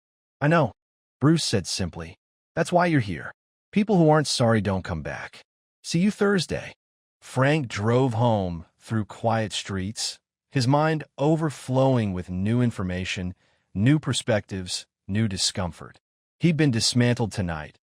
I know, Bruce said simply. That's why you're here. People who aren't sorry don't come back. See you Thursday. Frank drove home, through quiet streets, his mind overflowing with new information, new perspectives, new discomfort. He'd been dismantled tonight.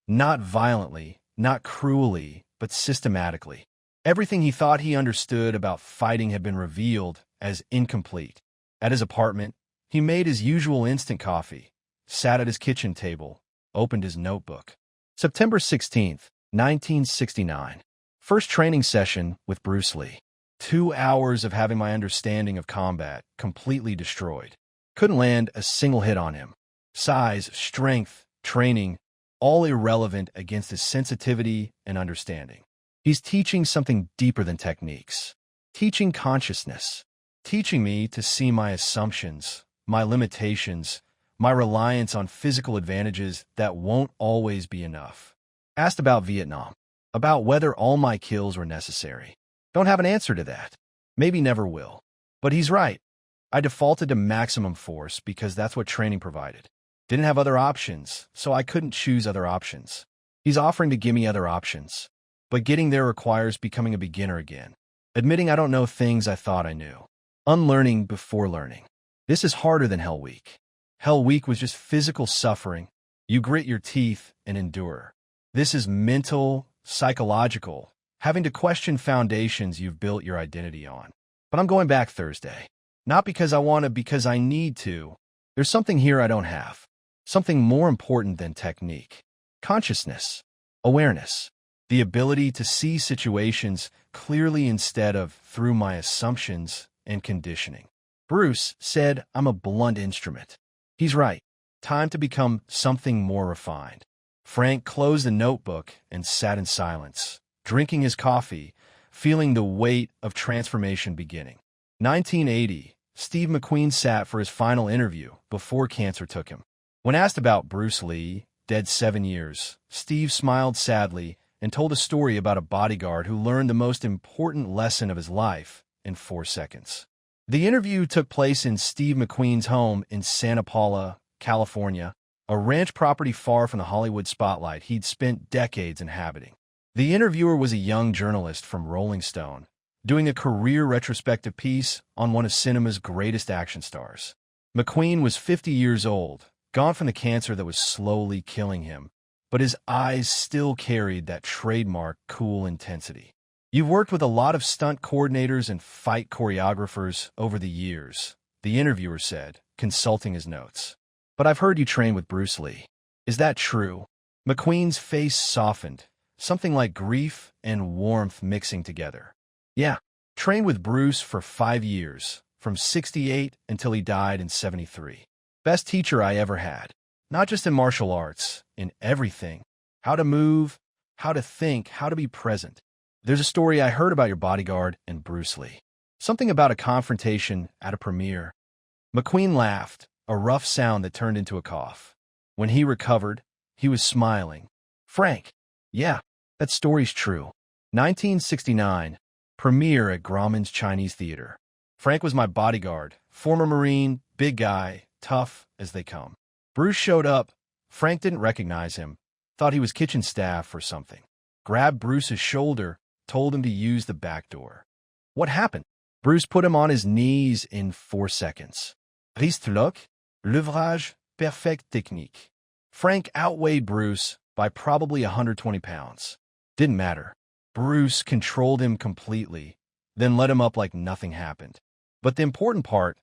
Not violently, not cruelly, but systematically. Everything he thought he understood about fighting had been revealed as incomplete. At his apartment, he made his usual instant coffee, sat at his kitchen table, opened his notebook. September 16th, 1969. First training session with Bruce Lee. 2 hours of having my understanding of combat completely destroyed. Couldn't land a single hit on him. Size, strength, training, all irrelevant against his sensitivity and understanding. He's teaching something deeper than techniques. Teaching consciousness. Teaching me to see my assumptions, my limitations, my reliance on physical advantages that won't always be enough. Asked about Vietnam. About whether all my kills were necessary. Don't have an answer to that. Maybe never will. But he's right. I defaulted to maximum force because that's what training provided. Didn't have other options, so I couldn't choose other options. He's offering to give me other options. But getting there requires becoming a beginner again. Admitting I don't know things I thought I knew. Unlearning before learning. This is harder than Hell Week. Hell Week was just physical suffering. You grit your teeth and endure. This is mental, psychological, having to question foundations you've built your identity on. But I'm going back Thursday. Not because I want to, because I need to. There's something here I don't have. Something more important than technique. Consciousness. Awareness. The ability to see situations clearly instead of through my assumptions and conditioning. Bruce said I'm a blunt instrument. He's right. Time to become something more refined. Frank closed the notebook and sat in silence, drinking his coffee, feeling the weight of transformation beginning. 1980, Steve McQueen sat for his final interview before cancer took him. When asked about Bruce Lee, dead 7 years, Steve smiled sadly and told a story about a bodyguard who learned the most important lesson of his life in 4 seconds. The interview took place in Steve McQueen's home in Santa Paula, California, a ranch property far from the Hollywood spotlight he'd spent decades inhabiting. The interviewer was a young journalist from Rolling Stone, doing a career retrospective piece on one of cinema's greatest action stars. McQueen was 50 years old, gone from the cancer that was slowly killing him, but his eyes still carried that trademark cool intensity. You've worked with a lot of stunt coordinators and fight choreographers over the years, the interviewer said, consulting his notes. But I've heard you train with Bruce Lee. Is that true? McQueen's face softened, something like grief and warmth mixing together. Yeah, trained with Bruce for 5 years, from 68 until he died in 73. Best teacher I ever had. Not just in martial arts, in everything. How to move, how to think, how to be present. There's a story I heard about your bodyguard and Bruce Lee. Something about a confrontation at a premiere. McQueen laughed, a rough sound that turned into a cough. When he recovered, he was smiling. Frank, yeah, that story's true. 1969, premiere at Grauman's Chinese Theater. Frank was my bodyguard, former Marine, big guy, tough as they come. Bruce showed up. Frank didn't recognize him, thought he was kitchen staff or something. Grabbed Bruce's shoulder, told him to use the back door. What happened? Bruce put him on his knees in 4 seconds. Ristre l'ouvrage perfect technique. Frank outweighed Bruce by probably 120 pounds. Didn't matter. Bruce controlled him completely, then let him up like nothing happened. But the important part,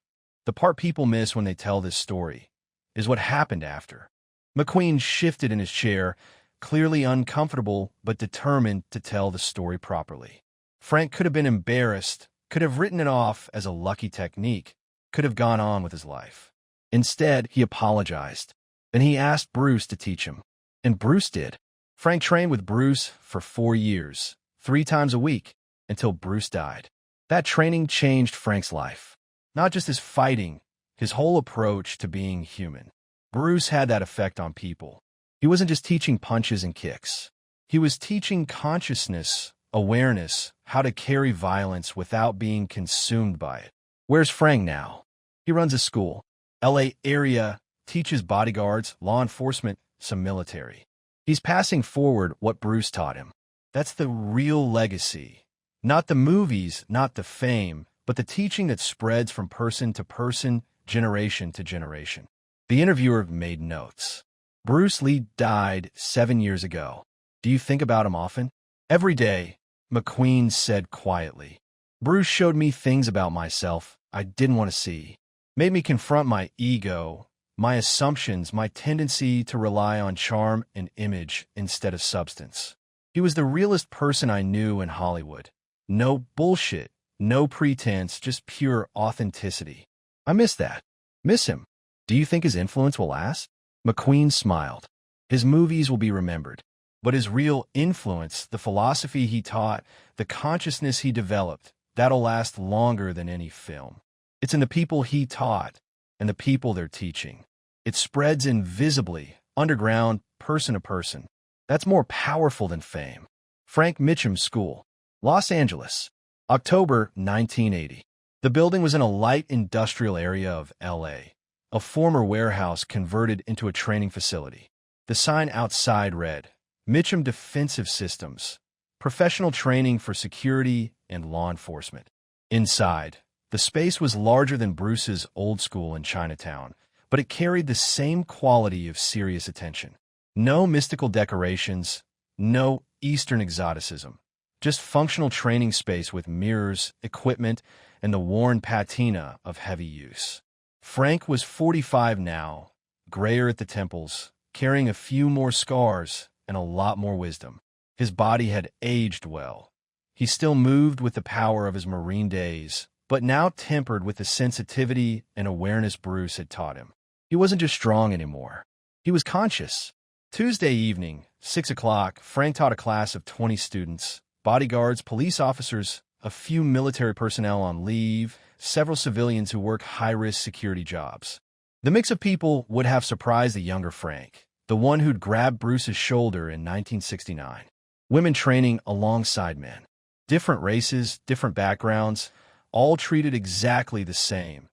the part people miss when they tell this story, is what happened after. McQueen shifted in his chair, clearly uncomfortable but determined to tell the story properly. Frank could have been embarrassed, could have written it off as a lucky technique, could have gone on with his life. Instead, he apologized. Then he asked Bruce to teach him. And Bruce did. Frank trained with Bruce for 4 years, 3 times a week, until Bruce died. That training changed Frank's life. Not just his fighting, his whole approach to being human. Bruce had that effect on people. He wasn't just teaching punches and kicks. He was teaching consciousness, awareness, how to carry violence without being consumed by it. Where's Frank now? He runs a school. LA area, teaches bodyguards, law enforcement, some military. He's passing forward what Bruce taught him. That's the real legacy. Not the movies, not the fame, but the teaching that spreads from person to person, generation to generation. The interviewer made notes. Bruce Lee died 7 years ago. Do you think about him often? Every day, McQueen said quietly. Bruce showed me things about myself I didn't want to see. Made me confront my ego, my assumptions, my tendency to rely on charm and image instead of substance. He was the realest person I knew in Hollywood. No bullshit, no pretense, just pure authenticity. I miss that. Miss him. Do you think his influence will last? McQueen smiled. His movies will be remembered. But his real influence, the philosophy he taught, the consciousness he developed, that'll last longer than any film. It's in the people he taught and the people they're teaching. It spreads invisibly, underground, person to person. That's more powerful than fame. Frank Mitchum School, Los Angeles, October 1980. The building was in a light industrial area of L.A., a former warehouse converted into a training facility. The sign outside read, Mitchum Defensive Systems, professional training for security and law enforcement. Inside, the space was larger than Bruce's old school in Chinatown, but it carried the same quality of serious attention. No mystical decorations, no Eastern exoticism, just functional training space with mirrors, equipment, and the worn patina of heavy use. Frank was 45 now, grayer at the temples, carrying a few more scars and a lot more wisdom. His body had aged well. He still moved with the power of his Marine days, but now tempered with the sensitivity and awareness Bruce had taught him. He wasn't just strong anymore. He was conscious. Tuesday evening, 6 o'clock, Frank taught a class of 20 students, bodyguards, police officers, a few military personnel on leave, several civilians who work high-risk security jobs. The mix of people would have surprised the younger Frank, the one who'd grabbed Bruce's shoulder in 1969. Women training alongside men. Different races, different backgrounds, all treated exactly the same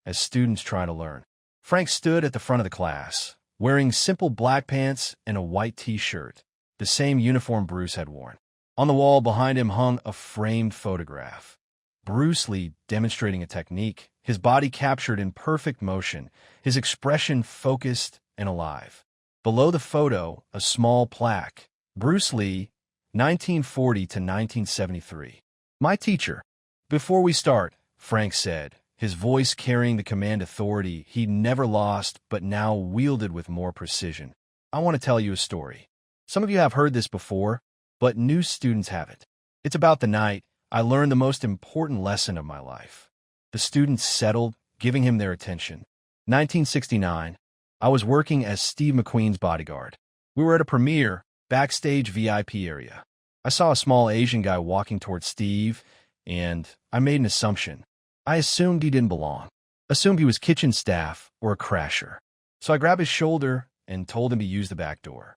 as students trying to learn. Frank stood at the front of the class, wearing simple black pants and a white t-shirt, the same uniform Bruce had worn. On the wall behind him hung a framed photograph. Bruce Lee demonstrating a technique, his body captured in perfect motion, his expression focused and alive. Below the photo, a small plaque. Bruce Lee, 1940 to 1973. My teacher. Before we start, Frank said, his voice carrying the command authority he'd never lost but now wielded with more precision. I want to tell you a story. Some of you have heard this before, but new students haven't. It's about the night I learned the most important lesson of my life. The students settled, giving him their attention. 1969, I was working as Steve McQueen's bodyguard. We were at a premiere, Backstage VIP area. I saw a small Asian guy walking towards Steve, and I made an assumption. I assumed he didn't belong. Assumed he was kitchen staff or a crasher. So I grabbed his shoulder and told him to use the back door.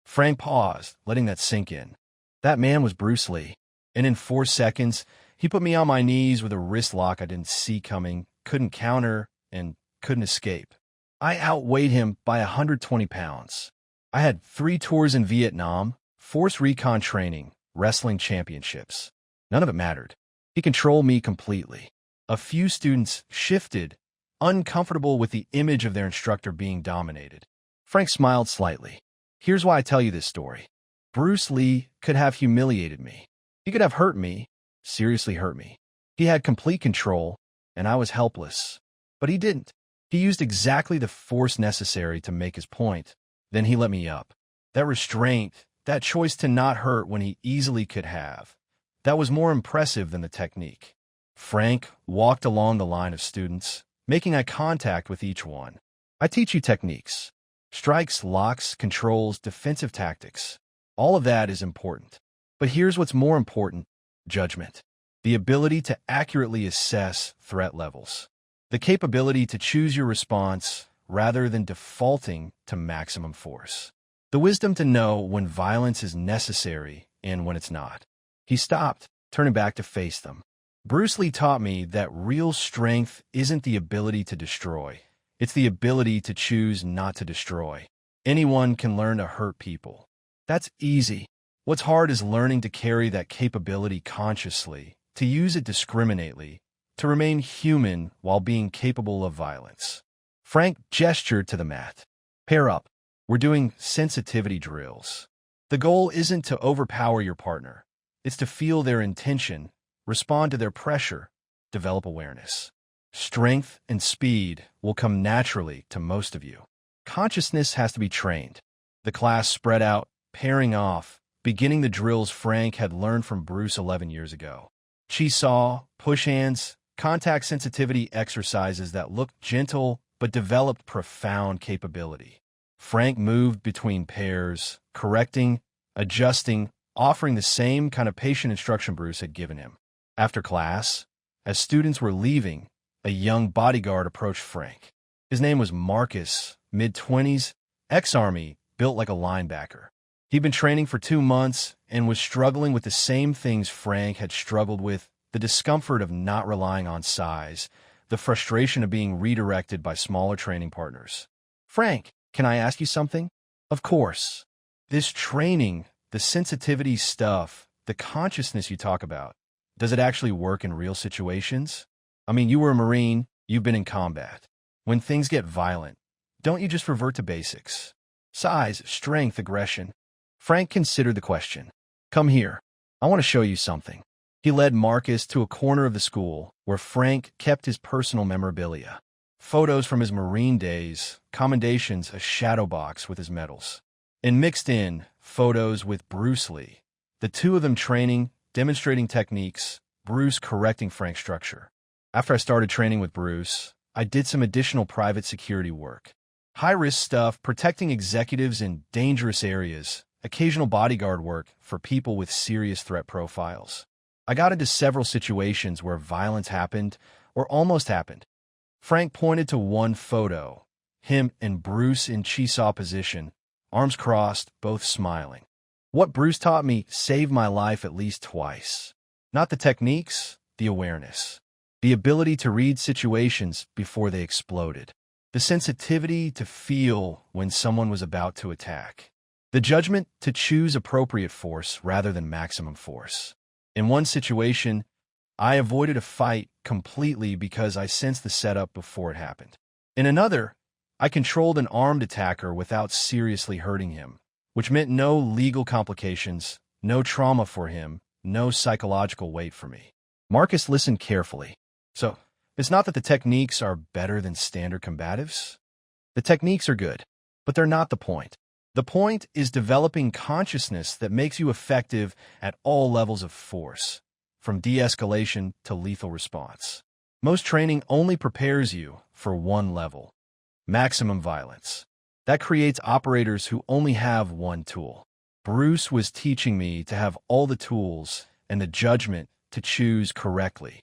Frank paused, letting that sink in. That man was Bruce Lee. And in 4 seconds, he put me on my knees with a wrist lock I didn't see coming, couldn't counter, and couldn't escape. I outweighed him by 120 pounds. I had 3 tours in Vietnam, force recon training, wrestling championships. None of it mattered. He controlled me completely. A few students shifted, uncomfortable with the image of their instructor being dominated. Frank smiled slightly. Here's why I tell you this story. Bruce Lee could have humiliated me. He could have hurt me, seriously hurt me. He had complete control, and I was helpless. But he didn't. He used exactly the force necessary to make his point. Then he let me up. That restraint, that choice to not hurt when he easily could have, that was more impressive than the technique. Frank walked along the line of students, making eye contact with each one. I teach you techniques. Strikes, locks, controls, defensive tactics. All of that is important. But here's what's more important: judgment. The ability to accurately assess threat levels. The capability to choose your response rather than defaulting to maximum force. The wisdom to know when violence is necessary and when it's not. He stopped, turning back to face them. Bruce Lee taught me that real strength isn't the ability to destroy. It's the ability to choose not to destroy. Anyone can learn to hurt people. That's easy. What's hard is learning to carry that capability consciously, to use it discriminately, to remain human while being capable of violence. Frank gestured to the mat. Pair up. We're doing sensitivity drills. The goal isn't to overpower your partner. It's to feel their intention, respond to their pressure, develop awareness. Strength and speed will come naturally to most of you. Consciousness has to be trained. The class spread out, pairing off, beginning the drills Frank had learned from Bruce 11 years ago. She saw push hands, contact sensitivity exercises that looked gentle but developed profound capability. Frank moved between pairs, correcting, adjusting, offering the same kind of patient instruction Bruce had given him. After class, as students were leaving, a young bodyguard approached Frank. His name was Marcus, mid-20s, ex-Army, built like a linebacker. He'd been training for 2 months and was struggling with the same things Frank had struggled with: the discomfort of not relying on size, the frustration of being redirected by smaller training partners. "Frank, can I ask you something?" "Of course." "This training, the sensitivity stuff, the consciousness you talk about, does it actually work in real situations? I mean, you were a Marine, you've been in combat. When things get violent, don't you just revert to basics? Size, strength, aggression?" Frank considered the question. "Come here. I want to show you something." He led Marcus to a corner of the school where Frank kept his personal memorabilia. Photos from his Marine days, commendations, a shadow box with his medals. And mixed in, photos with Bruce Lee. The two of them training, demonstrating techniques, Bruce correcting Frank's structure. After I started training with Bruce, I did some additional private security work. High-risk stuff, protecting executives in dangerous areas, occasional bodyguard work for people with serious threat profiles. I got into several situations where violence happened, or almost happened. Frank pointed to one photo, him and Bruce in Chisaw position, arms crossed, both smiling. What Bruce taught me saved my life at least twice. Not the techniques, the awareness. The ability to read situations before they exploded. The sensitivity to feel when someone was about to attack. The judgment to choose appropriate force rather than maximum force. In one situation, I avoided a fight completely because I sensed the setup before it happened. In another, I controlled an armed attacker without seriously hurting him, which meant no legal complications, no trauma for him, no psychological weight for me. Marcus listened carefully. "So, it's not that the techniques are better than standard combatives? The techniques are good, but they're not the point. The point is developing consciousness that makes you effective at all levels of force, from de-escalation to lethal response. Most training only prepares you for one level, maximum violence. That creates operators who only have one tool. Bruce was teaching me to have all the tools and the judgment to choose correctly.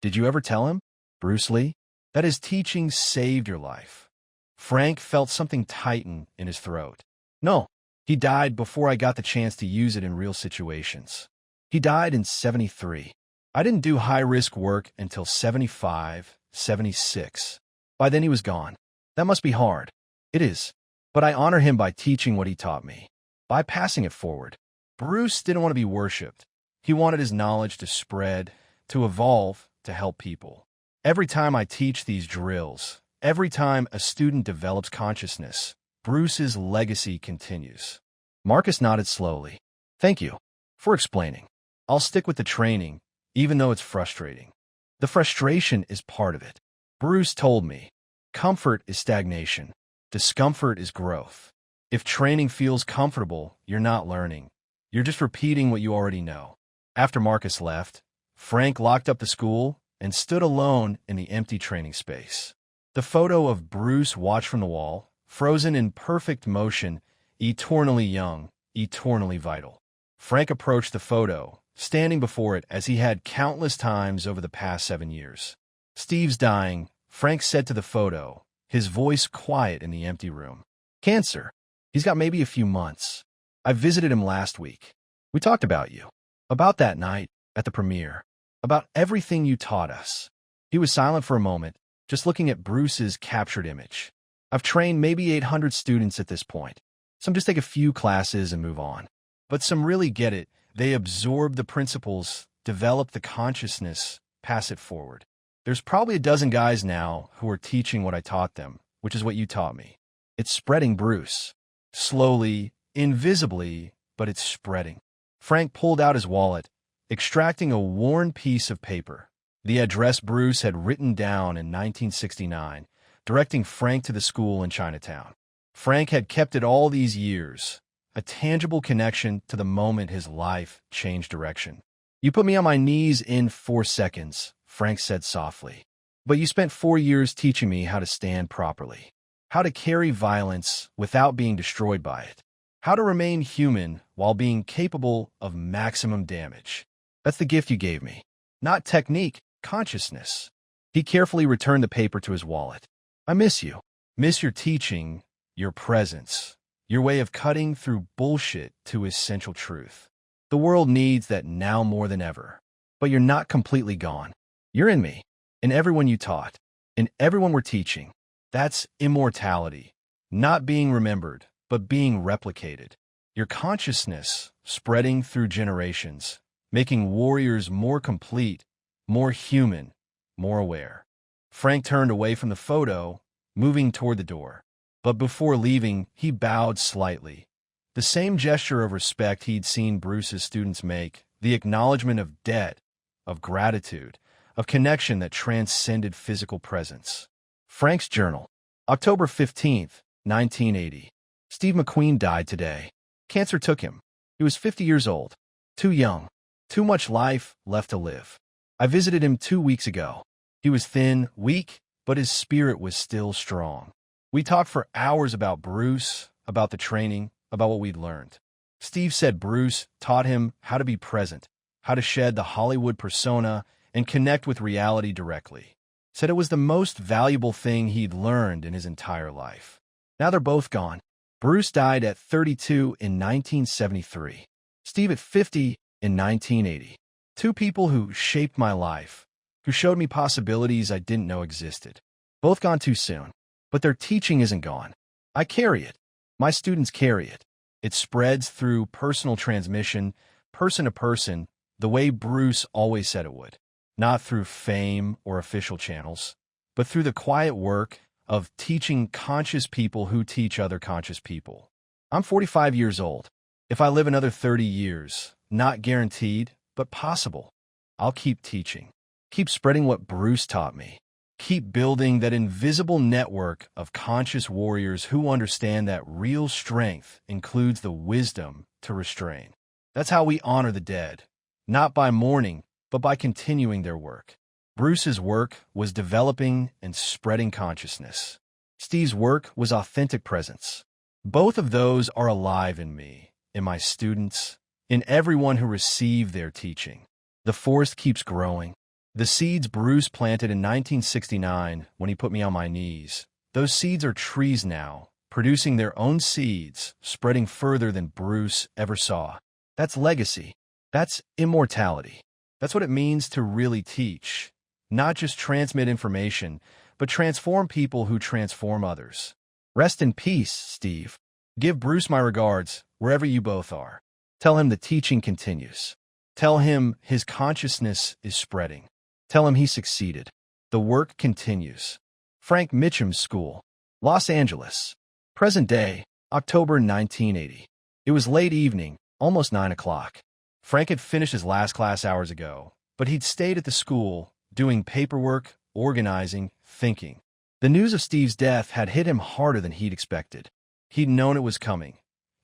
Did you ever tell him, Bruce Lee, that his teaching saved your life?" Frank felt something tighten in his throat. "No, he died before I got the chance to use it in real situations. He died in 73. I didn't do high-risk work until 75, 76. By then he was gone. That must be hard." "It is. But I honor him by teaching what he taught me, by passing it forward." Bruce didn't want to be worshipped. He wanted his knowledge to spread, to evolve, to help people. Every time I teach these drills, every time a student develops consciousness, Bruce's legacy continues. Marcus nodded slowly. "Thank you for explaining. I'll stick with the training, even though it's frustrating. The frustration is part of it. Bruce told me, comfort is stagnation. Discomfort is growth. If training feels comfortable, you're not learning. You're just repeating what you already know." After Marcus left, Frank locked up the school and stood alone in the empty training space. The photo of Bruce watched from the wall, frozen in perfect motion, eternally young, eternally vital. Frank approached the photo, standing before it as he had countless times over the past 7 years. "Steve's dying," Frank said to the photo, his voice quiet in the empty room. "Cancer. He's got maybe a few months. I visited him last week. We talked about you, about that night at the premiere, about everything you taught us." He was silent for a moment, just looking at Bruce's captured image. "I've trained maybe 800 students at this point. Some just take a few classes and move on. But some really get it. They absorb the principles, develop the consciousness, pass it forward. There's probably a dozen guys now who are teaching what I taught them, which is what you taught me. It's spreading, Bruce. Slowly, invisibly, but it's spreading. Frank pulled out his wallet, extracting a worn piece of paper. The address Bruce had written down in 1969, directing Frank to the school in Chinatown. Frank had kept it all these years, a tangible connection to the moment his life changed direction. "You put me on my knees in 4 seconds," Frank said softly. "But you spent 4 years teaching me how to stand properly, how to carry violence without being destroyed by it, how to remain human while being capable of maximum damage. That's the gift you gave me. Not technique, consciousness." He carefully returned the paper to his wallet. "I miss you. Miss your teaching, your presence, your way of cutting through bullshit to essential truth. The world needs that now more than ever. But you're not completely gone. You're in me, in everyone you taught, in everyone we're teaching. That's immortality. Not being remembered, but being replicated. Your consciousness spreading through generations, making warriors more complete, more human, more aware." Frank turned away from the photo, moving toward the door. But before leaving, he bowed slightly. The same gesture of respect he'd seen Bruce's students make, the acknowledgement of debt, of gratitude, of connection that transcended physical presence. Frank's journal. October 15th, 1980. Steve McQueen died today. Cancer took him. He was 50 years old. Too young. Too much life left to live. I visited him 2 weeks ago. He was thin, weak, but his spirit was still strong. We talked for hours about Bruce, about the training, about what we'd learned. Steve said Bruce taught him how to be present, how to shed the Hollywood persona and connect with reality directly. Said it was the most valuable thing he'd learned in his entire life. Now they're both gone. Bruce died at 32 in 1973. Steve at 50 in 1980. Two people who shaped my life, who showed me possibilities I didn't know existed. Both gone too soon. But their teaching isn't gone. I carry it. My students carry it. It spreads through personal transmission, person to person, the way Bruce always said it would. Not through fame or official channels, but through the quiet work of teaching conscious people who teach other conscious people. I'm 45 years old. If I live another 30 years, not guaranteed, but possible, I'll keep teaching. Keep spreading what Bruce taught me. Keep building that invisible network of conscious warriors who understand that real strength includes the wisdom to restrain. That's how we honor the dead, not by mourning, but by continuing their work. Bruce's work was developing and spreading consciousness. Steve's work was authentic presence. Both of those are alive in me, in my students, in everyone who received their teaching. The forest keeps growing. The seeds Bruce planted in 1969 when he put me on my knees, those seeds are trees now, producing their own seeds, spreading further than Bruce ever saw. That's legacy. That's immortality. That's what it means to really teach. Not just transmit information, but transform people who transform others. Rest in peace, Steve. Give Bruce my regards, wherever you both are. Tell him the teaching continues. Tell him his consciousness is spreading. Tell him he succeeded. The work continues. Frank Mitchum's School, Los Angeles. Present day, October 1980. It was late evening, almost 9 o'clock. Frank had finished his last class hours ago, but he'd stayed at the school, doing paperwork, organizing, thinking. The news of Steve's death had hit him harder than he'd expected. He'd known it was coming.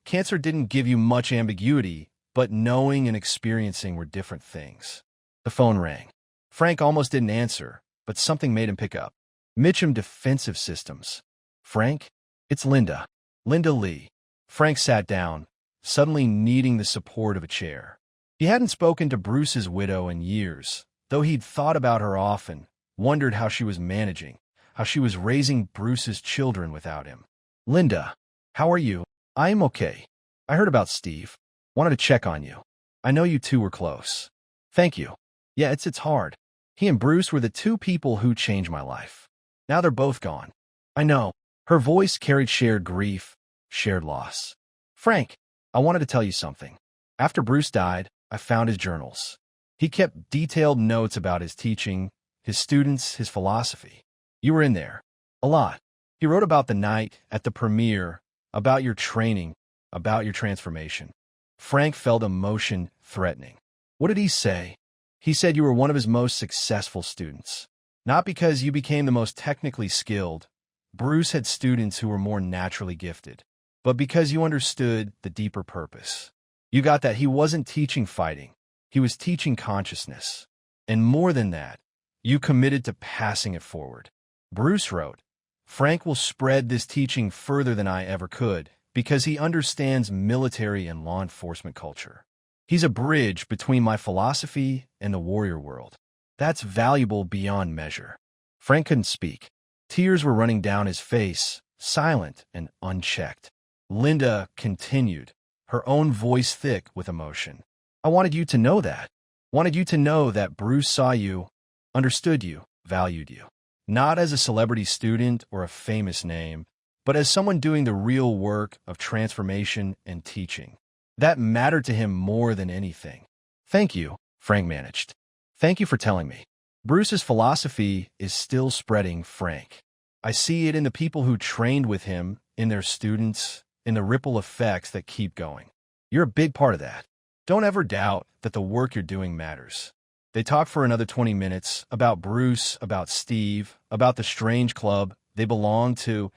Cancer didn't give you much ambiguity, but knowing and experiencing were different things. The phone rang. Frank almost didn't answer, but something made him pick up. Mitchum Defensive Systems. Frank? It's Linda. Linda Lee. Frank sat down, suddenly needing the support of a chair. He hadn't spoken to Bruce's widow in years, though he'd thought about her often, wondered how she was managing, how she was raising Bruce's children without him. Linda, how are you? I'm okay. I heard about Steve. Wanted to check on you. I know you two were close. Thank you. Yeah, it's hard. He and Bruce were the two people who changed my life. Now they're both gone. I know. Her voice carried shared grief, shared loss. Frank, I wanted to tell you something. After Bruce died, I found his journals. He kept detailed notes about his teaching, his students, his philosophy. You were in there. A lot. He wrote about the night at the premiere, about your training, about your transformation. Frank felt emotion threatening. What did he say? He said you were one of his most successful students. Not because you became the most technically skilled. Bruce had students who were more naturally gifted. But because you understood the deeper purpose. You got that he wasn't teaching fighting. He was teaching consciousness. And more than that, you committed to passing it forward. Bruce wrote, Frank will spread this teaching further than I ever could because he understands military and law enforcement culture. He's a bridge between my philosophy and the warrior world. That's valuable beyond measure. Frank couldn't speak. Tears were running down his face, silent and unchecked. Linda continued, her own voice thick with emotion. I wanted you to know that. Wanted you to know that Bruce saw you, understood you, valued you. Not as a celebrity student or a famous name, but as someone doing the real work of transformation and teaching. That mattered to him more than anything. Thank you, Frank managed. Thank you for telling me. Bruce's philosophy is still spreading, Frank. I see it in the people who trained with him, in their students, in the ripple effects that keep going. You're a big part of that. Don't ever doubt that the work you're doing matters. They talked for another 20 minutes about Bruce, about Steve, about the strange club they belonged to,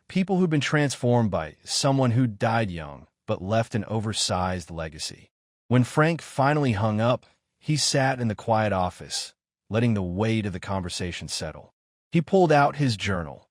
people who've been transformed by someone who died young but left an oversized legacy. When Frank finally hung up, he sat in the quiet office, letting the weight of the conversation settle. He pulled out his journal,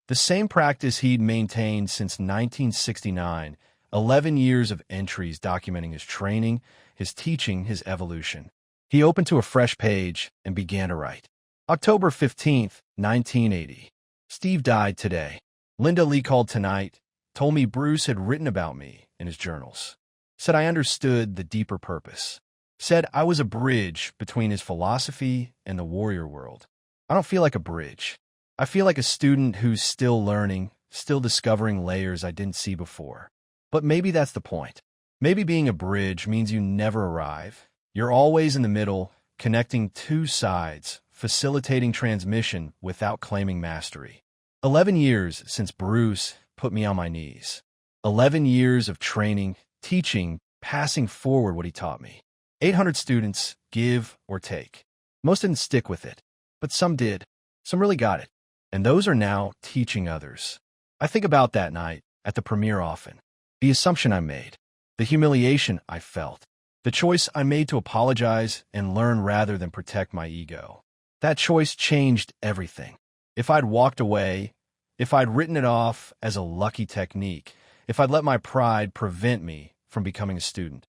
the same practice he'd maintained since 1969, 11 years of entries documenting his training, his teaching, his evolution. He opened to a fresh page and began to write. October 15th, 1980. Steve died today. Linda Lee called tonight, told me Bruce had written about me in his journals. Said I understood the deeper purpose. Said I was a bridge between his philosophy and the warrior world. I don't feel like a bridge. I feel like a student who's still learning, still discovering layers I didn't see before. But maybe that's the point. Maybe being a bridge means you never arrive. You're always in the middle, connecting two sides, facilitating transmission without claiming mastery. 11 years since Bruce put me on my knees. 11 years of training, teaching, passing forward what he taught me. 800 students, give or take. Most didn't stick with it, but some did. Some really got it. And those are now teaching others. I think about that night at the premiere often. The assumption I made. The humiliation I felt. The choice I made to apologize and learn rather than protect my ego. That choice changed everything. If I'd walked away, if I'd written it off as a lucky technique, if I'd let my pride prevent me from becoming a student,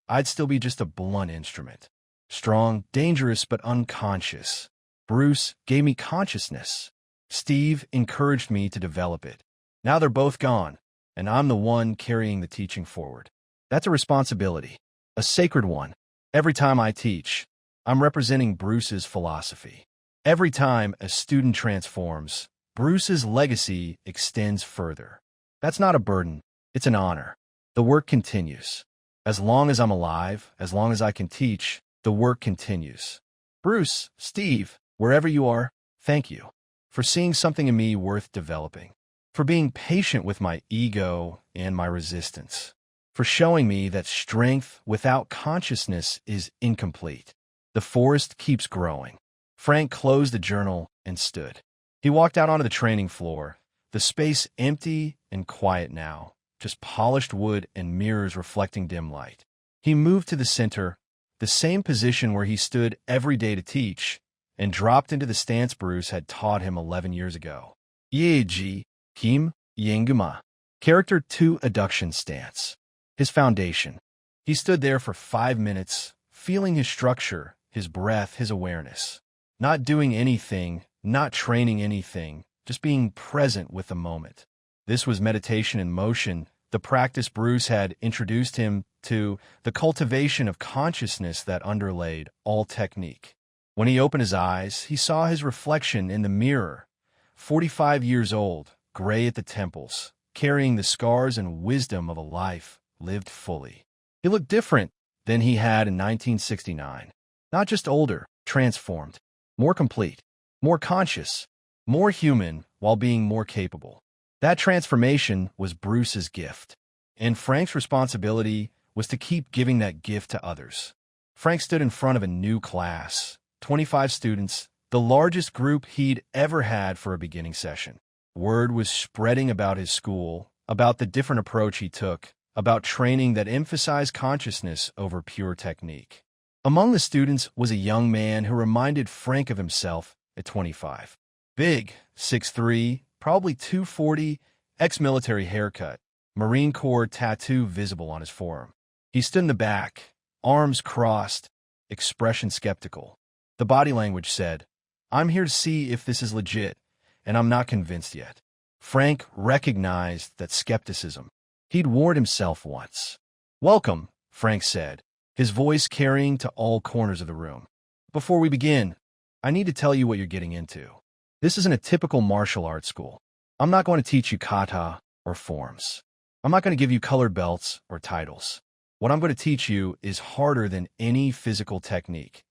I'd still be just a blunt instrument. Strong, dangerous, but unconscious. Bruce gave me consciousness. Steve encouraged me to develop it. Now they're both gone, and I'm the one carrying the teaching forward. That's a responsibility, a sacred one. Every time I teach, I'm representing Bruce's philosophy. Every time a student transforms, Bruce's legacy extends further. That's not a burden, it's an honor. The work continues. As long as I'm alive, as long as I can teach, the work continues. Bruce, Steve, wherever you are, thank you for seeing something in me worth developing, for being patient with my ego and my resistance, for showing me that strength without consciousness is incomplete. The forest keeps growing. Frank closed the journal and stood. He walked out onto the training floor, the space empty and quiet now, just polished wood and mirrors reflecting dim light. He moved to the center, the same position where he stood every day to teach, and dropped into the stance Bruce had taught him 11 years ago. Yeji, Kim, Yenguma. Character 2 Adduction Stance. His foundation. He stood there for 5 minutes, feeling his structure, his breath, his awareness. Not doing anything, not training anything, just being present with the moment. This was meditation in motion, the practice Bruce had introduced him to, the cultivation of consciousness that underlaid all technique. When he opened his eyes, he saw his reflection in the mirror, 45 years old, gray at the temples, carrying the scars and wisdom of a life lived fully. He looked different, than he had in 1969. Not just older, transformed, more complete, more conscious, more human while being more capable. That transformation was Bruce's gift, and Frank's responsibility was to keep giving that gift to others. Frank stood in front of a new class, 25 students, the largest group he'd ever had for a beginning session. Word was spreading about his school, about the different approach he took, about training that emphasized consciousness over pure technique. Among the students was a young man who reminded Frank of himself at 25. Big, 6'3", probably 240, ex-military haircut, Marine Corps tattoo visible on his forearm. He stood in the back, arms crossed, expression skeptical. The body language said, "I'm here to see if this is legit, and I'm not convinced yet." Frank recognized that skepticism. He'd warned himself once. "Welcome," Frank said, his voice carrying to all corners of the room. "Before we begin, I need to tell you what you're getting into. This isn't a typical martial arts school. I'm not going to teach you kata or forms. I'm not going to give you colored belts or titles. What I'm going to teach you is harder than any physical technique.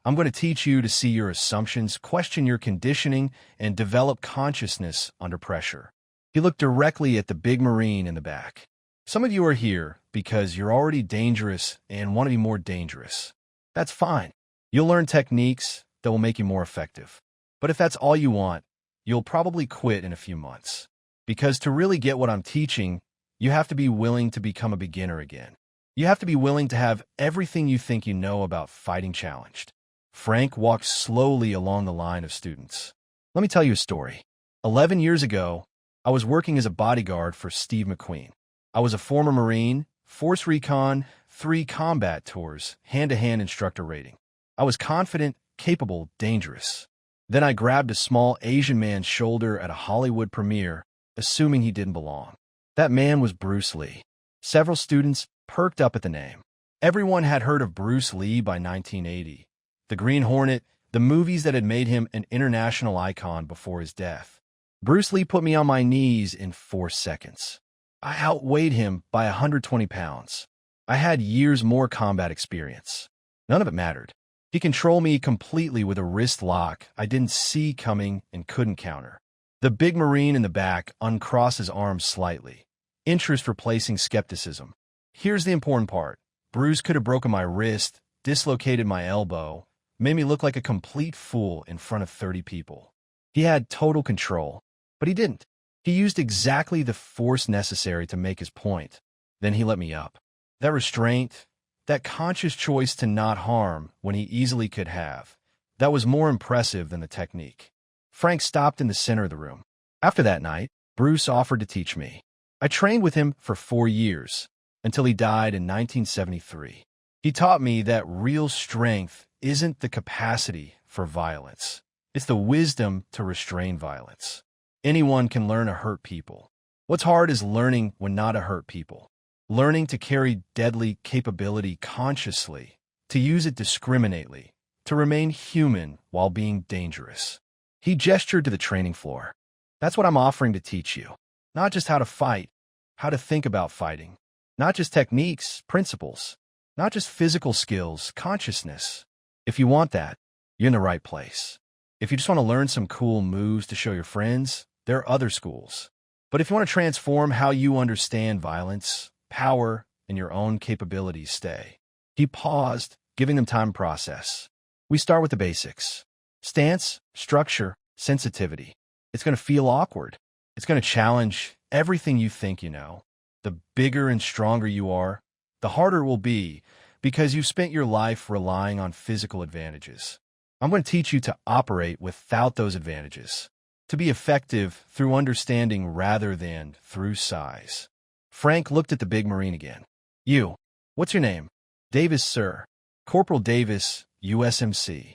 I'm going to teach you to see your assumptions, question your conditioning, and develop consciousness under pressure." He looked directly at the big Marine in the back. "Some of you are here because you're already dangerous and want to be more dangerous. That's fine. You'll learn techniques that will make you more effective. But if that's all you want, you'll probably quit in a few months. Because to really get what I'm teaching, you have to be willing to become a beginner again. You have to be willing to have everything you think you know about fighting challenged." Frank walked slowly along the line of students. "Let me tell you a story. 11 years ago, I was working as a bodyguard for Steve McQueen. I was a former Marine, Force Recon, 3 combat tours, hand-to-hand instructor rating. I was confident, capable, dangerous. Then I grabbed a small Asian man's shoulder at a Hollywood premiere, assuming he didn't belong. That man was Bruce Lee. Several students perked up at the name. Everyone had heard of Bruce Lee by 1980. The Green Hornet, the movies that had made him an international icon before his death. Bruce Lee put me on my knees in 4 seconds. I outweighed him by 120 pounds. I had years more combat experience. None of it mattered. He controlled me completely with a wrist lock I didn't see coming and couldn't counter. The big Marine in the back uncrossed his arms slightly, interest replacing skepticism. Here's the important part. Bruce could have broken my wrist, dislocated my elbow, made me look like a complete fool in front of 30 people. He had total control, but he didn't. He used exactly the force necessary to make his point. Then he let me up. That restraint, that conscious choice to not harm when he easily could have, that was more impressive than the technique. Frank stopped in the center of the room. After that night, Bruce offered to teach me. I trained with him for 4 years, until he died in 1973. He taught me that real strength isn't the capacity for violence. It's the wisdom to restrain violence. Anyone can learn to hurt people. What's hard is learning when not to hurt people. Learning to carry deadly capability consciously, to use it discriminately, to remain human while being dangerous. He gestured to the training floor. That's what I'm offering to teach you. Not just how to fight, how to think about fighting. Not just techniques, principles. Not just physical skills, consciousness. If you want that, you're in the right place. If you just want to learn some cool moves to show your friends, there are other schools. But if you want to transform how you understand violence, power, and your own capabilities, stay. He paused, giving them time to process. We start with the basics. Stance, structure, sensitivity. It's going to feel awkward. It's going to challenge everything you think you know. The bigger and stronger you are, the harder it will be because you've spent your life relying on physical advantages. I'm going to teach you to operate without those advantages, to be effective through understanding rather than through size. Frank looked at the big Marine again. You, what's your name? Davis, sir. Corporal Davis, USMC.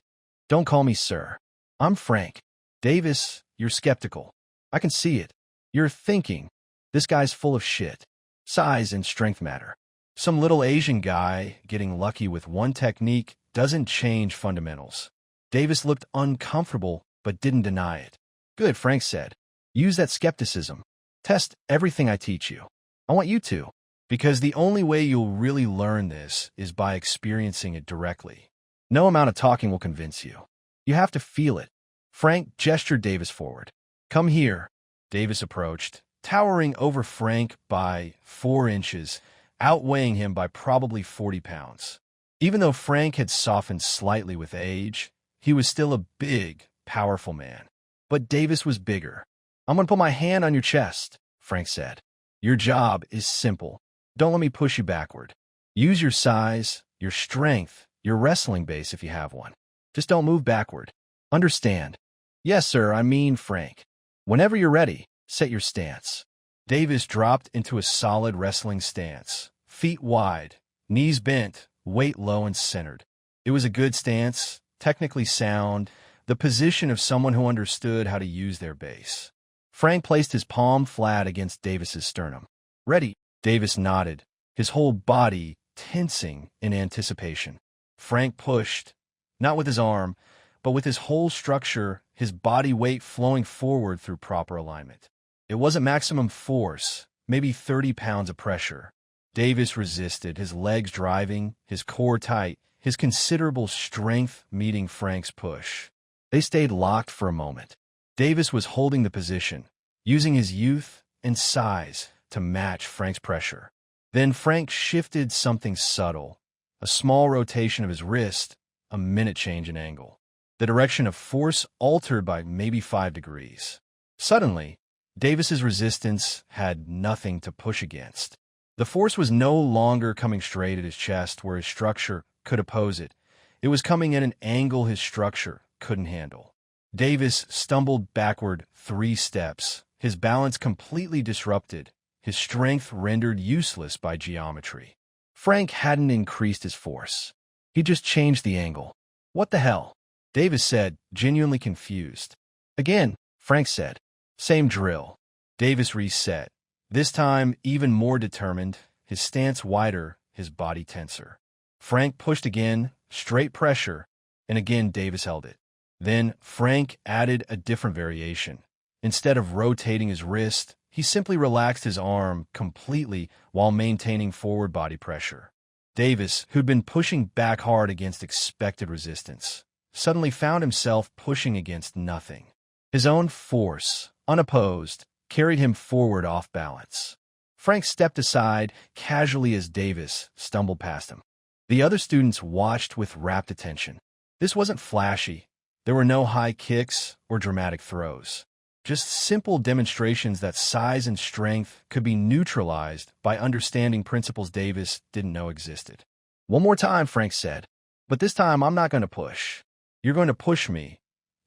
Don't call me sir. I'm Frank. Davis, you're skeptical. I can see it. You're thinking, this guy's full of shit. Size and strength matter. Some little Asian guy getting lucky with one technique doesn't change fundamentals. Davis looked uncomfortable, but didn't deny it. Good, Frank said. Use that skepticism. Test everything I teach you. I want you to. Because the only way you'll really learn this is by experiencing it directly. No amount of talking will convince you. You have to feel it. Frank gestured Davis forward. Come here. Davis approached, towering over Frank by 4 inches, outweighing him by probably 40 pounds. Even though Frank had softened slightly with age, he was still a big, powerful man. But Davis was bigger. I'm going to put my hand on your chest, Frank said. Your job is simple. Don't let me push you backward. Use your size, your strength, your wrestling base if you have one. Just don't move backward. Understand? Yes, sir, I mean Frank. Whenever you're ready, set your stance. Davis dropped into a solid wrestling stance, feet wide, knees bent, weight low and centered. It was a good stance, technically sound, the position of someone who understood how to use their base. Frank placed his palm flat against Davis's sternum. Ready? Davis nodded, his whole body tensing in anticipation. Frank pushed, not with his arm, but with his whole structure, his body weight flowing forward through proper alignment. It wasn't maximum force, maybe 30 pounds of pressure. Davis resisted, his legs driving, his core tight, his considerable strength meeting Frank's push. They stayed locked for a moment. Davis was holding the position, using his youth and size to match Frank's pressure. Then Frank shifted something subtle, a small rotation of his wrist, a minute change in angle. The direction of force altered by maybe 5 degrees. Suddenly, Davis's resistance had nothing to push against. The force was no longer coming straight at his chest where his structure could oppose it. It was coming at an angle his structure couldn't handle. Davis stumbled backward 3 steps, his balance completely disrupted, his strength rendered useless by geometry. Frank hadn't increased his force. He just changed the angle. What the hell? Davis said, genuinely confused. Again, Frank said. Same drill. Davis reset. This time, even more determined, his stance wider, his body tenser. Frank pushed again, straight pressure, and again Davis held it. Then Frank added a different variation. Instead of rotating his wrist, he simply relaxed his arm completely while maintaining forward body pressure. Davis, who'd been pushing back hard against expected resistance, suddenly found himself pushing against nothing. His own force, unopposed, carried him forward off balance. Frank stepped aside casually as Davis stumbled past him. The other students watched with rapt attention. This wasn't flashy. There were no high kicks or dramatic throws. Just simple demonstrations that size and strength could be neutralized by understanding principles Davis didn't know existed. One more time, Frank said. But this time I'm not going to push. You're going to push me,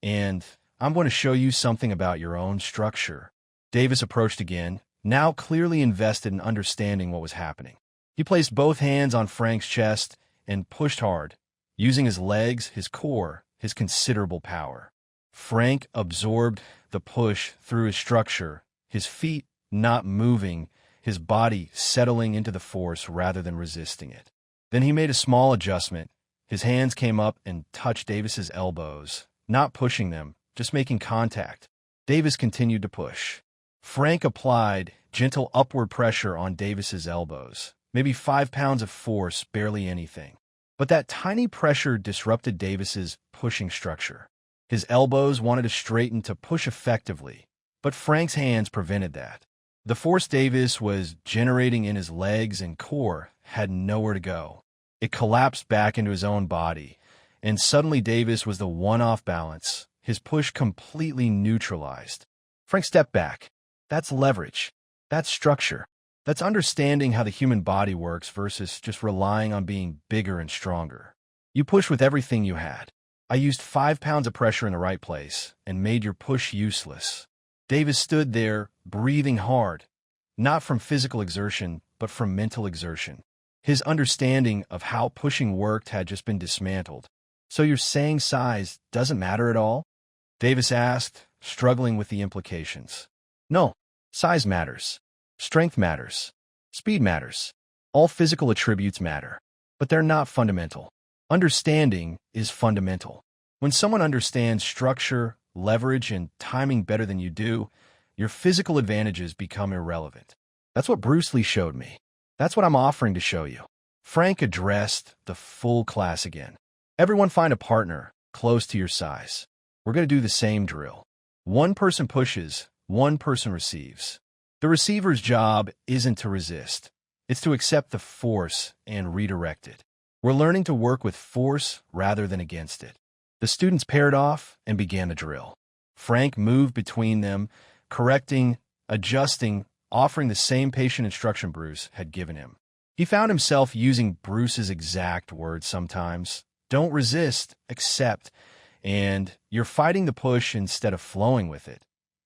and I'm going to show you something about your own structure. Davis approached again, now clearly invested in understanding what was happening. He placed both hands on Frank's chest and pushed hard, using his legs, his core, his considerable power. Frank absorbed the push through his structure, his feet not moving, his body settling into the force rather than resisting it. Then he made a small adjustment. His hands came up and touched Davis's elbows, not pushing them, just making contact. Davis continued to push. Frank applied gentle upward pressure on Davis's elbows, maybe 5 pounds of force, barely anything. But that tiny pressure disrupted Davis's pushing structure. His elbows wanted to straighten to push effectively, but Frank's hands prevented that. The force Davis was generating in his legs and core had nowhere to go. It collapsed back into his own body, and suddenly Davis was the one off balance, his push completely neutralized. Frank stepped back. That's leverage. That's structure. That's understanding how the human body works versus just relying on being bigger and stronger. You push with everything you had. I used 5 pounds of pressure in the right place and made your push useless. Davis stood there, breathing hard, not from physical exertion, but from mental exertion. His understanding of how pushing worked had just been dismantled. So you're saying size doesn't matter at all? Davis asked, struggling with the implications. No, size matters. Strength matters. Speed matters. All physical attributes matter. But they're not fundamental. Understanding is fundamental. When someone understands structure, leverage, and timing better than you do, your physical advantages become irrelevant. That's what Bruce Lee showed me. That's what I'm offering to show you. Frank addressed the full class again. Everyone find a partner close to your size. We're going to do the same drill. One person pushes, one person receives. The receiver's job isn't to resist. It's to accept the force and redirect it. We're learning to work with force rather than against it. The students paired off and began the drill. Frank moved between them, correcting, adjusting, offering the same patient instruction Bruce had given him. He found himself using Bruce's exact words sometimes. Don't resist, accept, and you're fighting the push instead of flowing with it.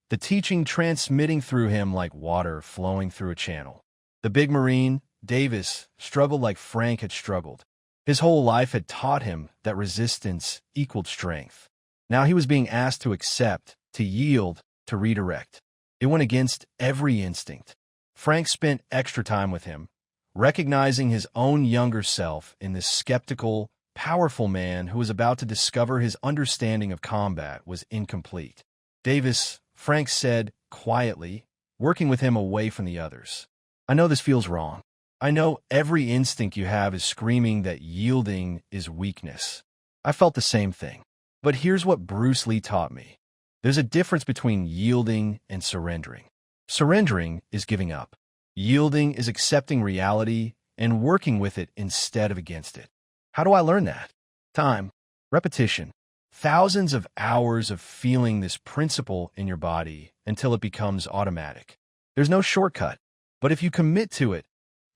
The teaching transmitting through him like water flowing through a channel. The big Marine, Davis, struggled like Frank had struggled. His whole life had taught him that resistance equaled strength. Now he was being asked to accept, to yield, to redirect. It went against every instinct. Frank spent extra time with him, recognizing his own younger self in this skeptical, powerful man who was about to discover his understanding of combat was incomplete. Davis, Frank said quietly, working with him away from the others. I know this feels wrong. I know every instinct you have is screaming that yielding is weakness. I felt the same thing. But here's what Bruce Lee taught me. There's a difference between yielding and surrendering. Surrendering is giving up. Yielding is accepting reality and working with it instead of against it. How do I learn that? Time, repetition, thousands of hours of feeling this principle in your body until it becomes automatic. There's no shortcut, but if you commit to it,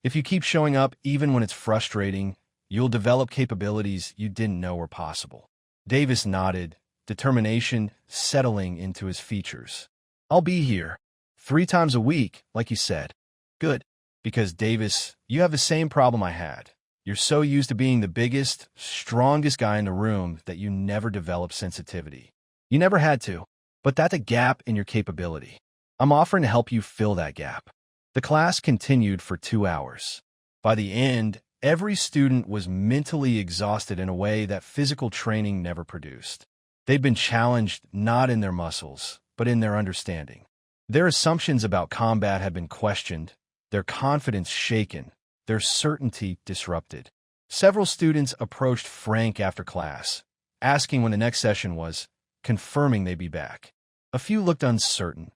if you keep showing up even when it's frustrating, you'll develop capabilities you didn't know were possible. Davis nodded, determination settling into his features. I'll be here 3 times a week, like you said. Good. Because, Davis, you have the same problem I had. You're so used to being the biggest, strongest guy in the room that you never develop sensitivity. You never had to, but that's a gap in your capability. I'm offering to help you fill that gap. The class continued for 2 hours. By the end, every student was mentally exhausted in a way that physical training never produced. They'd been challenged not in their muscles, but in their understanding. Their assumptions about combat had been questioned, their confidence shaken, their certainty disrupted. Several students approached Frank after class, asking when the next session was, confirming they'd be back. A few looked uncertain.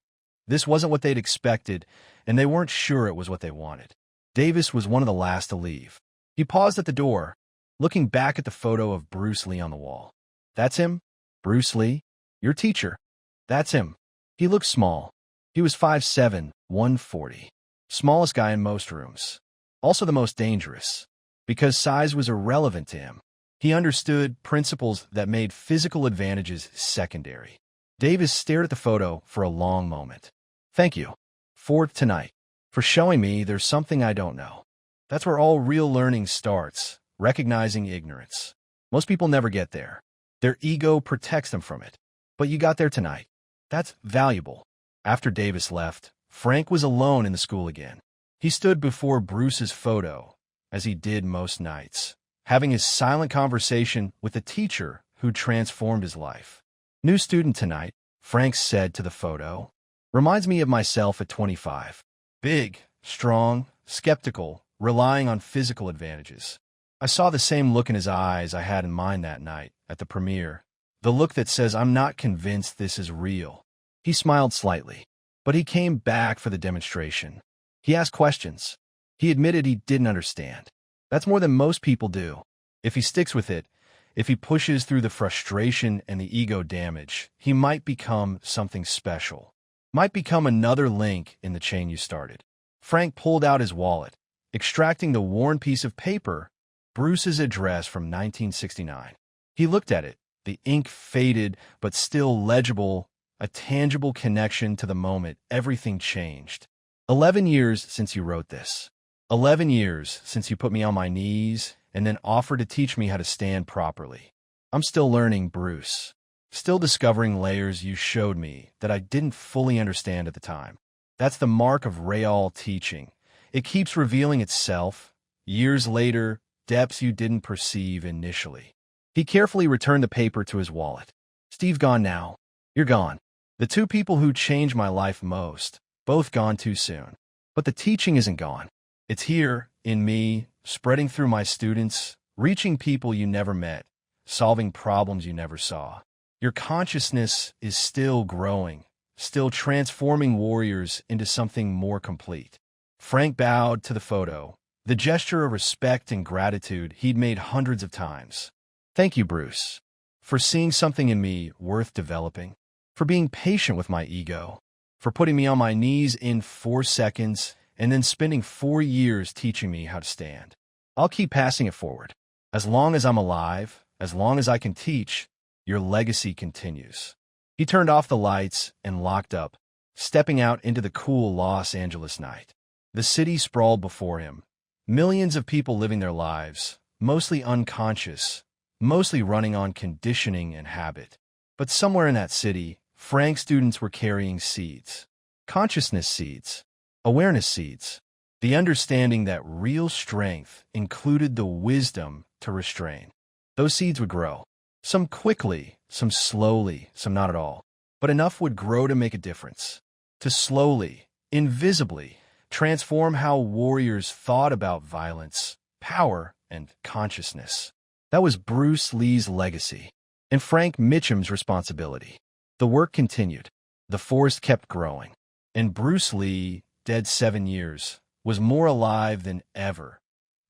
This wasn't what they'd expected, and they weren't sure it was what they wanted. Davis was one of the last to leave. He paused at the door, looking back at the photo of Bruce Lee on the wall. That's him? Bruce Lee? Your teacher? That's him. He looked small. He was 5'7", 140. Smallest guy in most rooms. Also the most dangerous, because size was irrelevant to him. He understood principles that made physical advantages secondary. Davis stared at the photo for a long moment. Thank you. For tonight. For showing me there's something I don't know. That's where all real learning starts, recognizing ignorance. Most people never get there. Their ego protects them from it. But you got there tonight. That's valuable. After Davis left, Frank was alone in the school again. He stood before Bruce's photo, as he did most nights, having his silent conversation with the teacher who transformed his life. New student tonight, Frank said to the photo, reminds me of myself at 25. Big, strong, skeptical, relying on physical advantages. I saw the same look in his eyes I had in mine that night at the premiere, the look that says I'm not convinced this is real. He smiled slightly, but he came back for the demonstration. He asked questions. He admitted he didn't understand. That's more than most people do. If he sticks with it, if he pushes through the frustration and the ego damage, he might become something special. Might become another link in the chain you started. Frank pulled out his wallet, extracting the worn piece of paper, Bruce's address from 1969. He looked at it, the ink faded but still legible, a tangible connection to the moment everything changed. 11 years since you wrote this. 11 years since you put me on my knees and then offered to teach me how to stand properly. I'm still learning, Bruce. Still discovering layers you showed me that I didn't fully understand at the time. That's the mark of real teaching. It keeps revealing itself, years later, depths you didn't perceive initially. He carefully returned the paper to his wallet. Steve gone now. You're gone. The 2 people who changed my life most, both gone too soon. But the teaching isn't gone. It's here, in me, spreading through my students, reaching people you never met, solving problems you never saw. Your consciousness is still growing, still transforming warriors into something more complete. Frank bowed to the photo, the gesture of respect and gratitude he'd made hundreds of times. Thank you, Bruce, for seeing something in me worth developing, for being patient with my ego, for putting me on my knees in 4 seconds and then spending 4 years teaching me how to stand. I'll keep passing it forward. As long as I'm alive, as long as I can teach, your legacy continues. He turned off the lights and locked up, stepping out into the cool Los Angeles night. The city sprawled before him. Millions of people living their lives, mostly unconscious, mostly running on conditioning and habit. But somewhere in that city, Frank's students were carrying seeds. Consciousness seeds. Awareness seeds. The understanding that real strength included the wisdom to restrain. Those seeds would grow. Some quickly, some slowly, some not at all. But enough would grow to make a difference. To slowly, invisibly, transform how warriors thought about violence, power, and consciousness. That was Bruce Lee's legacy, and Frank Mitchum's responsibility. The work continued. The forest kept growing. And Bruce Lee, dead 7 years, was more alive than ever.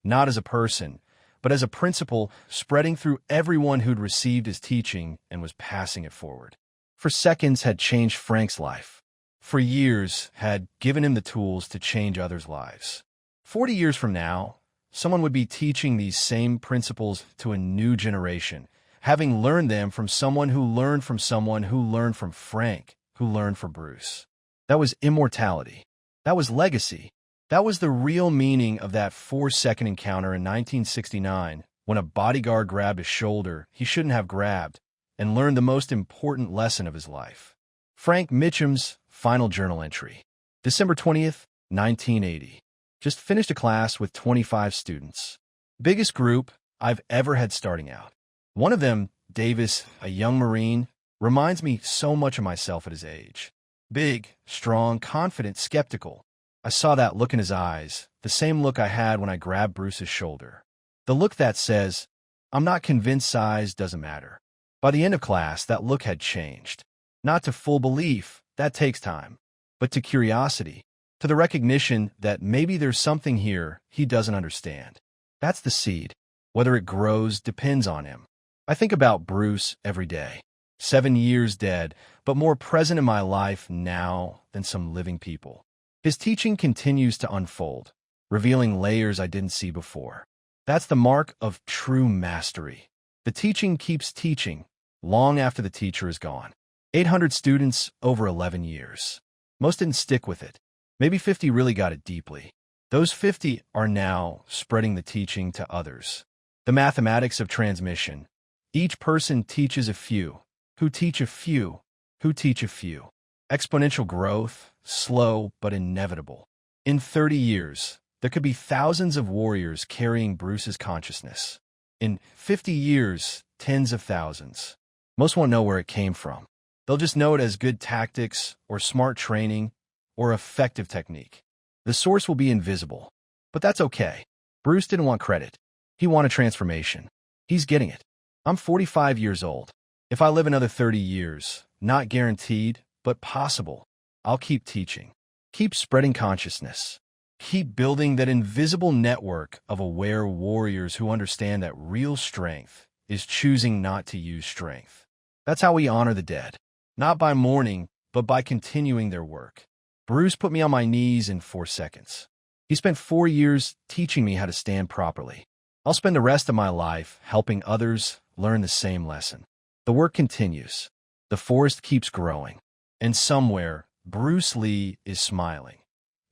Not as a person, but as a principle spreading through everyone who'd received his teaching and was passing it forward. For seconds had changed Frank's life. For years had given him the tools to change others' lives. 40 years from now, someone would be teaching these same principles to a new generation, having learned them from someone who learned from someone who learned from Frank, who learned from Bruce. That was immortality. That was legacy. That was the real meaning of that 4-second encounter in 1969 when a bodyguard grabbed his shoulder he shouldn't have grabbed and learned the most important lesson of his life. Frank Mitchum's final journal entry. December 20th, 1980. Just finished a class with 25 students. Biggest group I've ever had starting out. One of them, Davis, a young Marine, reminds me so much of myself at his age. Big, strong, confident, skeptical. I saw that look in his eyes, the same look I had when I grabbed Bruce's shoulder. The look that says, I'm not convinced size doesn't matter. By the end of class, that look had changed. Not to full belief, that takes time, but to curiosity, to the recognition that maybe there's something here he doesn't understand. That's the seed. Whether it grows depends on him. I think about Bruce every day. 7 years dead, but more present in my life now than some living people. His teaching continues to unfold, revealing layers I didn't see before. That's the mark of true mastery. The teaching keeps teaching, long after the teacher is gone. 800 students over 11 years. Most didn't stick with it. Maybe 50 really got it deeply. Those 50 are now spreading the teaching to others. The mathematics of transmission. Each person teaches a few, who teach a few, who teach a few. Exponential growth, slow but inevitable. In 30 years, there could be thousands of warriors carrying Bruce's consciousness. In 50 years, tens of thousands. Most won't know where it came from. They'll just know it as good tactics or smart training or effective technique. The source will be invisible. But that's okay. Bruce didn't want credit. He wanted transformation. He's getting it. I'm 45 years old. If I live another 30 years, not guaranteed, but possible, I'll keep teaching. Keep spreading consciousness. Keep building that invisible network of aware warriors who understand that real strength is choosing not to use strength. That's how we honor the dead. Not by mourning, but by continuing their work. Bruce put me on my knees in 4 seconds. He spent 4 years teaching me how to stand properly. I'll spend the rest of my life helping others learn the same lesson. The work continues. The forest keeps growing. And somewhere, Bruce Lee is smiling.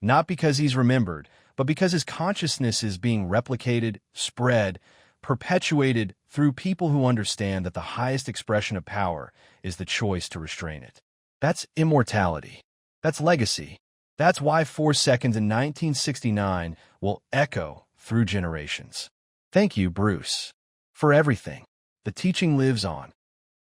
Not because he's remembered, but because his consciousness is being replicated, spread, perpetuated through people who understand that the highest expression of power is the choice to restrain it. That's immortality. That's legacy. That's why 4 seconds in 1969 will echo through generations. Thank you, Bruce, for everything. The teaching lives on.